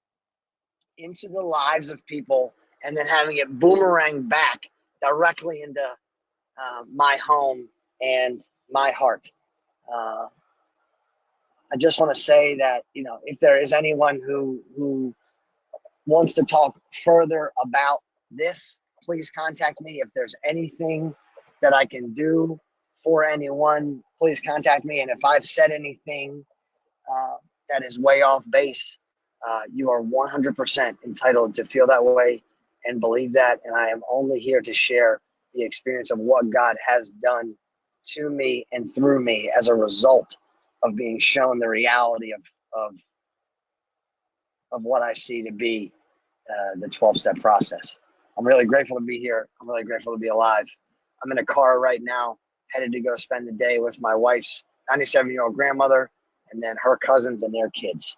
into the lives of people, and then having it boomerang back directly into my home and my heart. I just want to say that, you know, if there is anyone who wants to talk further about this, please contact me. If there's anything that I can do for anyone, please contact me. And if I've said anything that is way off base, you are 100% entitled to feel that way and believe that. And I am only here to share the experience of what God has done to me and through me as a result of being shown the reality of what I see to be the 12-step process. I'm really grateful to be here. I'm really grateful to be alive. I'm in a car right now, headed to go spend the day with my wife's 97-year-old grandmother, and then her cousins and their kids.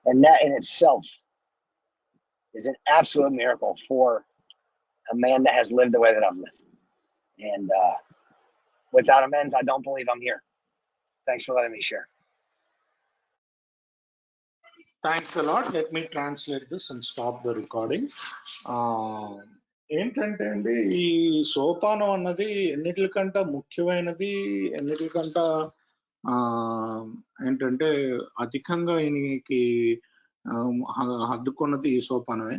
And that in itself is an absolute miracle for a man that has lived the way that I've lived. And without amends, I don't believe I'm here. Thanks for letting me share. Thanks a lot. Let me translate this and stop the recording. ఏంటంటే అండి, ఈ సోపానం అన్నది ఎన్నిటికంట ముఖ్యమైనది, ఎన్నిటికంట ఏంటంటే అధికంగా ఈయనకి హద్దుకున్నది ఈ సోపానమే.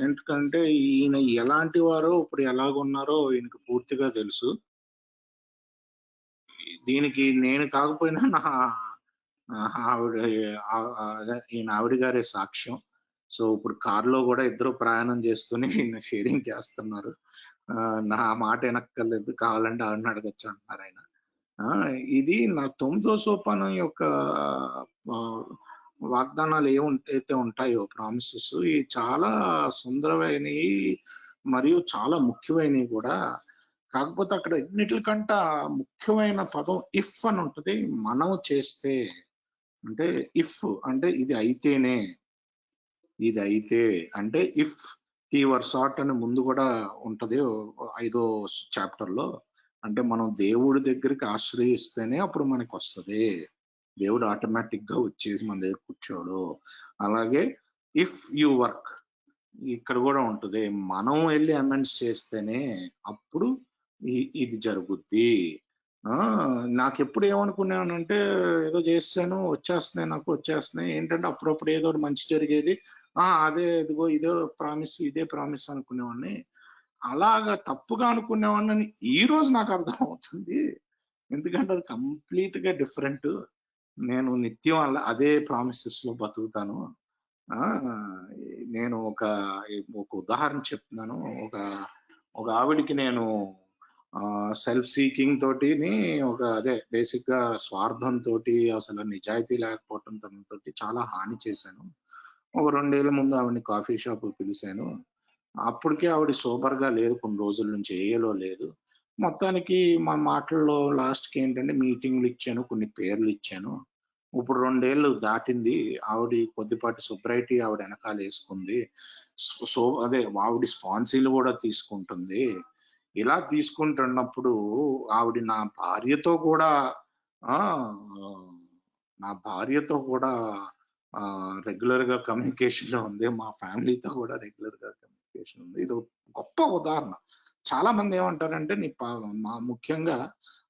ఎందుకంటే ఈయన ఎలాంటి వారో ఇప్పుడు ఎలాగున్నారో ఈయనకి పూర్తిగా తెలుసు. దీనికి నేను కాకపోయినా నా ఈయన ఆవిడ గారే సాక్ష్యం. సో ఇప్పుడు కారులో కూడా ఇద్దరు ప్రయాణం చేస్తూనే ఈయన షేరింగ్ చేస్తున్నారు. నా మాట వెనక్కర్లేదు, కావాలంటే ఆవిడని అడగచ్చు అంటున్నారు ఆయన. ఇది నా 9వ సోపానం యొక్క వాగ్దానాలు ఏముంటైతే ఉంటాయో ప్రామిసెస్ ఇవి చాలా సుందరమైనవి మరియు చాలా ముఖ్యమైనవి కూడా. కాకపోతే అక్కడ ఎన్నిటికంట ముఖ్యమైన పదం ఇఫ్ అని ఉంటది. మనం చేస్తే అంటే ఇఫ్ అంటే ఇది అయితేనే, ఇది అయితే అంటే ఇఫ్ హీ వర్ సాట్ అని ముందు కూడా ఉంటది 5వ చాప్టర్ లో. అంటే మనం దేవుడి దగ్గరికి ఆశ్రయిస్తేనే అప్పుడు మనకి వస్తుంది. దేవుడు ఆటోమేటిక్ గా వచ్చేసి మన దగ్గర కూర్చోడు. అలాగే ఇఫ్ యు వర్క్ ఇక్కడ కూడా ఉంటుంది. మనం వెళ్ళి అమెండ్స్ చేస్తేనే అప్పుడు ఇది జరుగుద్ది. నాకు ఎప్పుడు ఏమనుకున్నానంటే ఏదో చేస్తాను వచ్చేస్తున్నాయి, నాకు వచ్చేస్తున్నాయి ఏంటంటే అప్పుడప్పుడు ఏదో మంచి జరిగేది, అదే ఇదిగో ఇదే ప్రామిస్, ఇదే ప్రామిస్ అనుకునేవాడిని. అలాగా తప్పుగా అనుకునేవాడిని ఈ రోజు నాకు అర్థం అవుతుంది. ఎందుకంటే అది కంప్లీట్ గా డిఫరెంట్. నేను నిత్యం అదే ప్రామిసెస్ లో బతుకుతాను. నేను ఒక ఉదాహరణ చెప్తున్నాను. ఒక ఆవిడికి నేను సెల్ఫ్ సీకింగ్ తోటి ఒక అదే బేసిక్ గా స్వార్థంతో అసలు నిజాయితీ లేకపోవటం తనతోటి చాలా హాని చేశాను. ఒక 2 ఏళ్ల ముందు ఆవిడని కాఫీ షాప్ పిలిచాను. అప్పటికే ఆవిడ సూపర్ గా లేదు, కొన్ని రోజుల నుంచి ఏలో లేదు. మొత్తానికి మా మాటల్లో లాస్ట్ కి ఏంటంటే మీటింగ్లు ఇచ్చాను, కొన్ని పేర్లు ఇచ్చాను. ఇప్పుడు 2 ఏళ్ళు దాటింది. ఆవిడ కొద్దిపాటి సొబ్రైటీ ఆవిడ వెనకాల వేసుకుంది. సో అదే ఆవిడ స్పాన్సీలు కూడా తీసుకుంటుంది. ఇలా తీసుకుంటున్నప్పుడు ఆవిడ నా భార్యతో కూడా రెగ్యులర్ గా కమ్యూనికేషన్ లో ఉంది. మా ఫ్యామిలీతో కూడా రెగ్యులర్ గా కమ్యూనికేషన్ ఉంది. ఇది గొప్ప ఉదాహరణ. చాలా మంది ఏమంటారంటే ముఖ్యంగా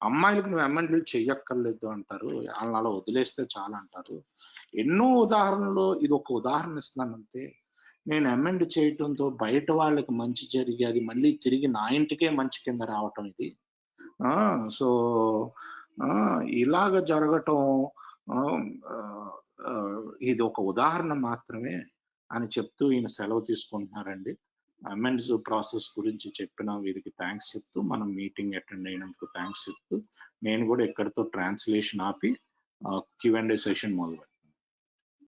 అమ్మాయిలకు నువ్వు అమెండ్లు చెయ్యక్కర్లేదు అంటారు, వాళ్ళని అలా వదిలేస్తే చాలా అంటారు. ఎన్నో ఉదాహరణలు, ఇది ఒక ఉదాహరణ ఇస్తున్నాను అంతే. నేను అమెండ్ చేయటంతో బయట వాళ్ళకి మంచి జరిగి అది మళ్ళీ తిరిగి నా ఇంటికే మంచి కింద రావటం ఇది. సో ఇలాగ జరగటం ఇది ఒక ఉదాహరణ మాత్రమే అని చెప్తూ ఈయన సెలవు తీసుకుంటున్నారండి. అమెండ్స్ ప్రాసెస్ గురించి చెప్పిన వీరికి థ్యాంక్స్ చెప్తూ, మనం మీటింగ్ అటెండ్ అయినందుకు థ్యాంక్స్ చెప్తూ, నేను కూడా ఎక్కడితో ట్రాన్స్లేషన్ ఆపి Q&A సెషన్ మొదలు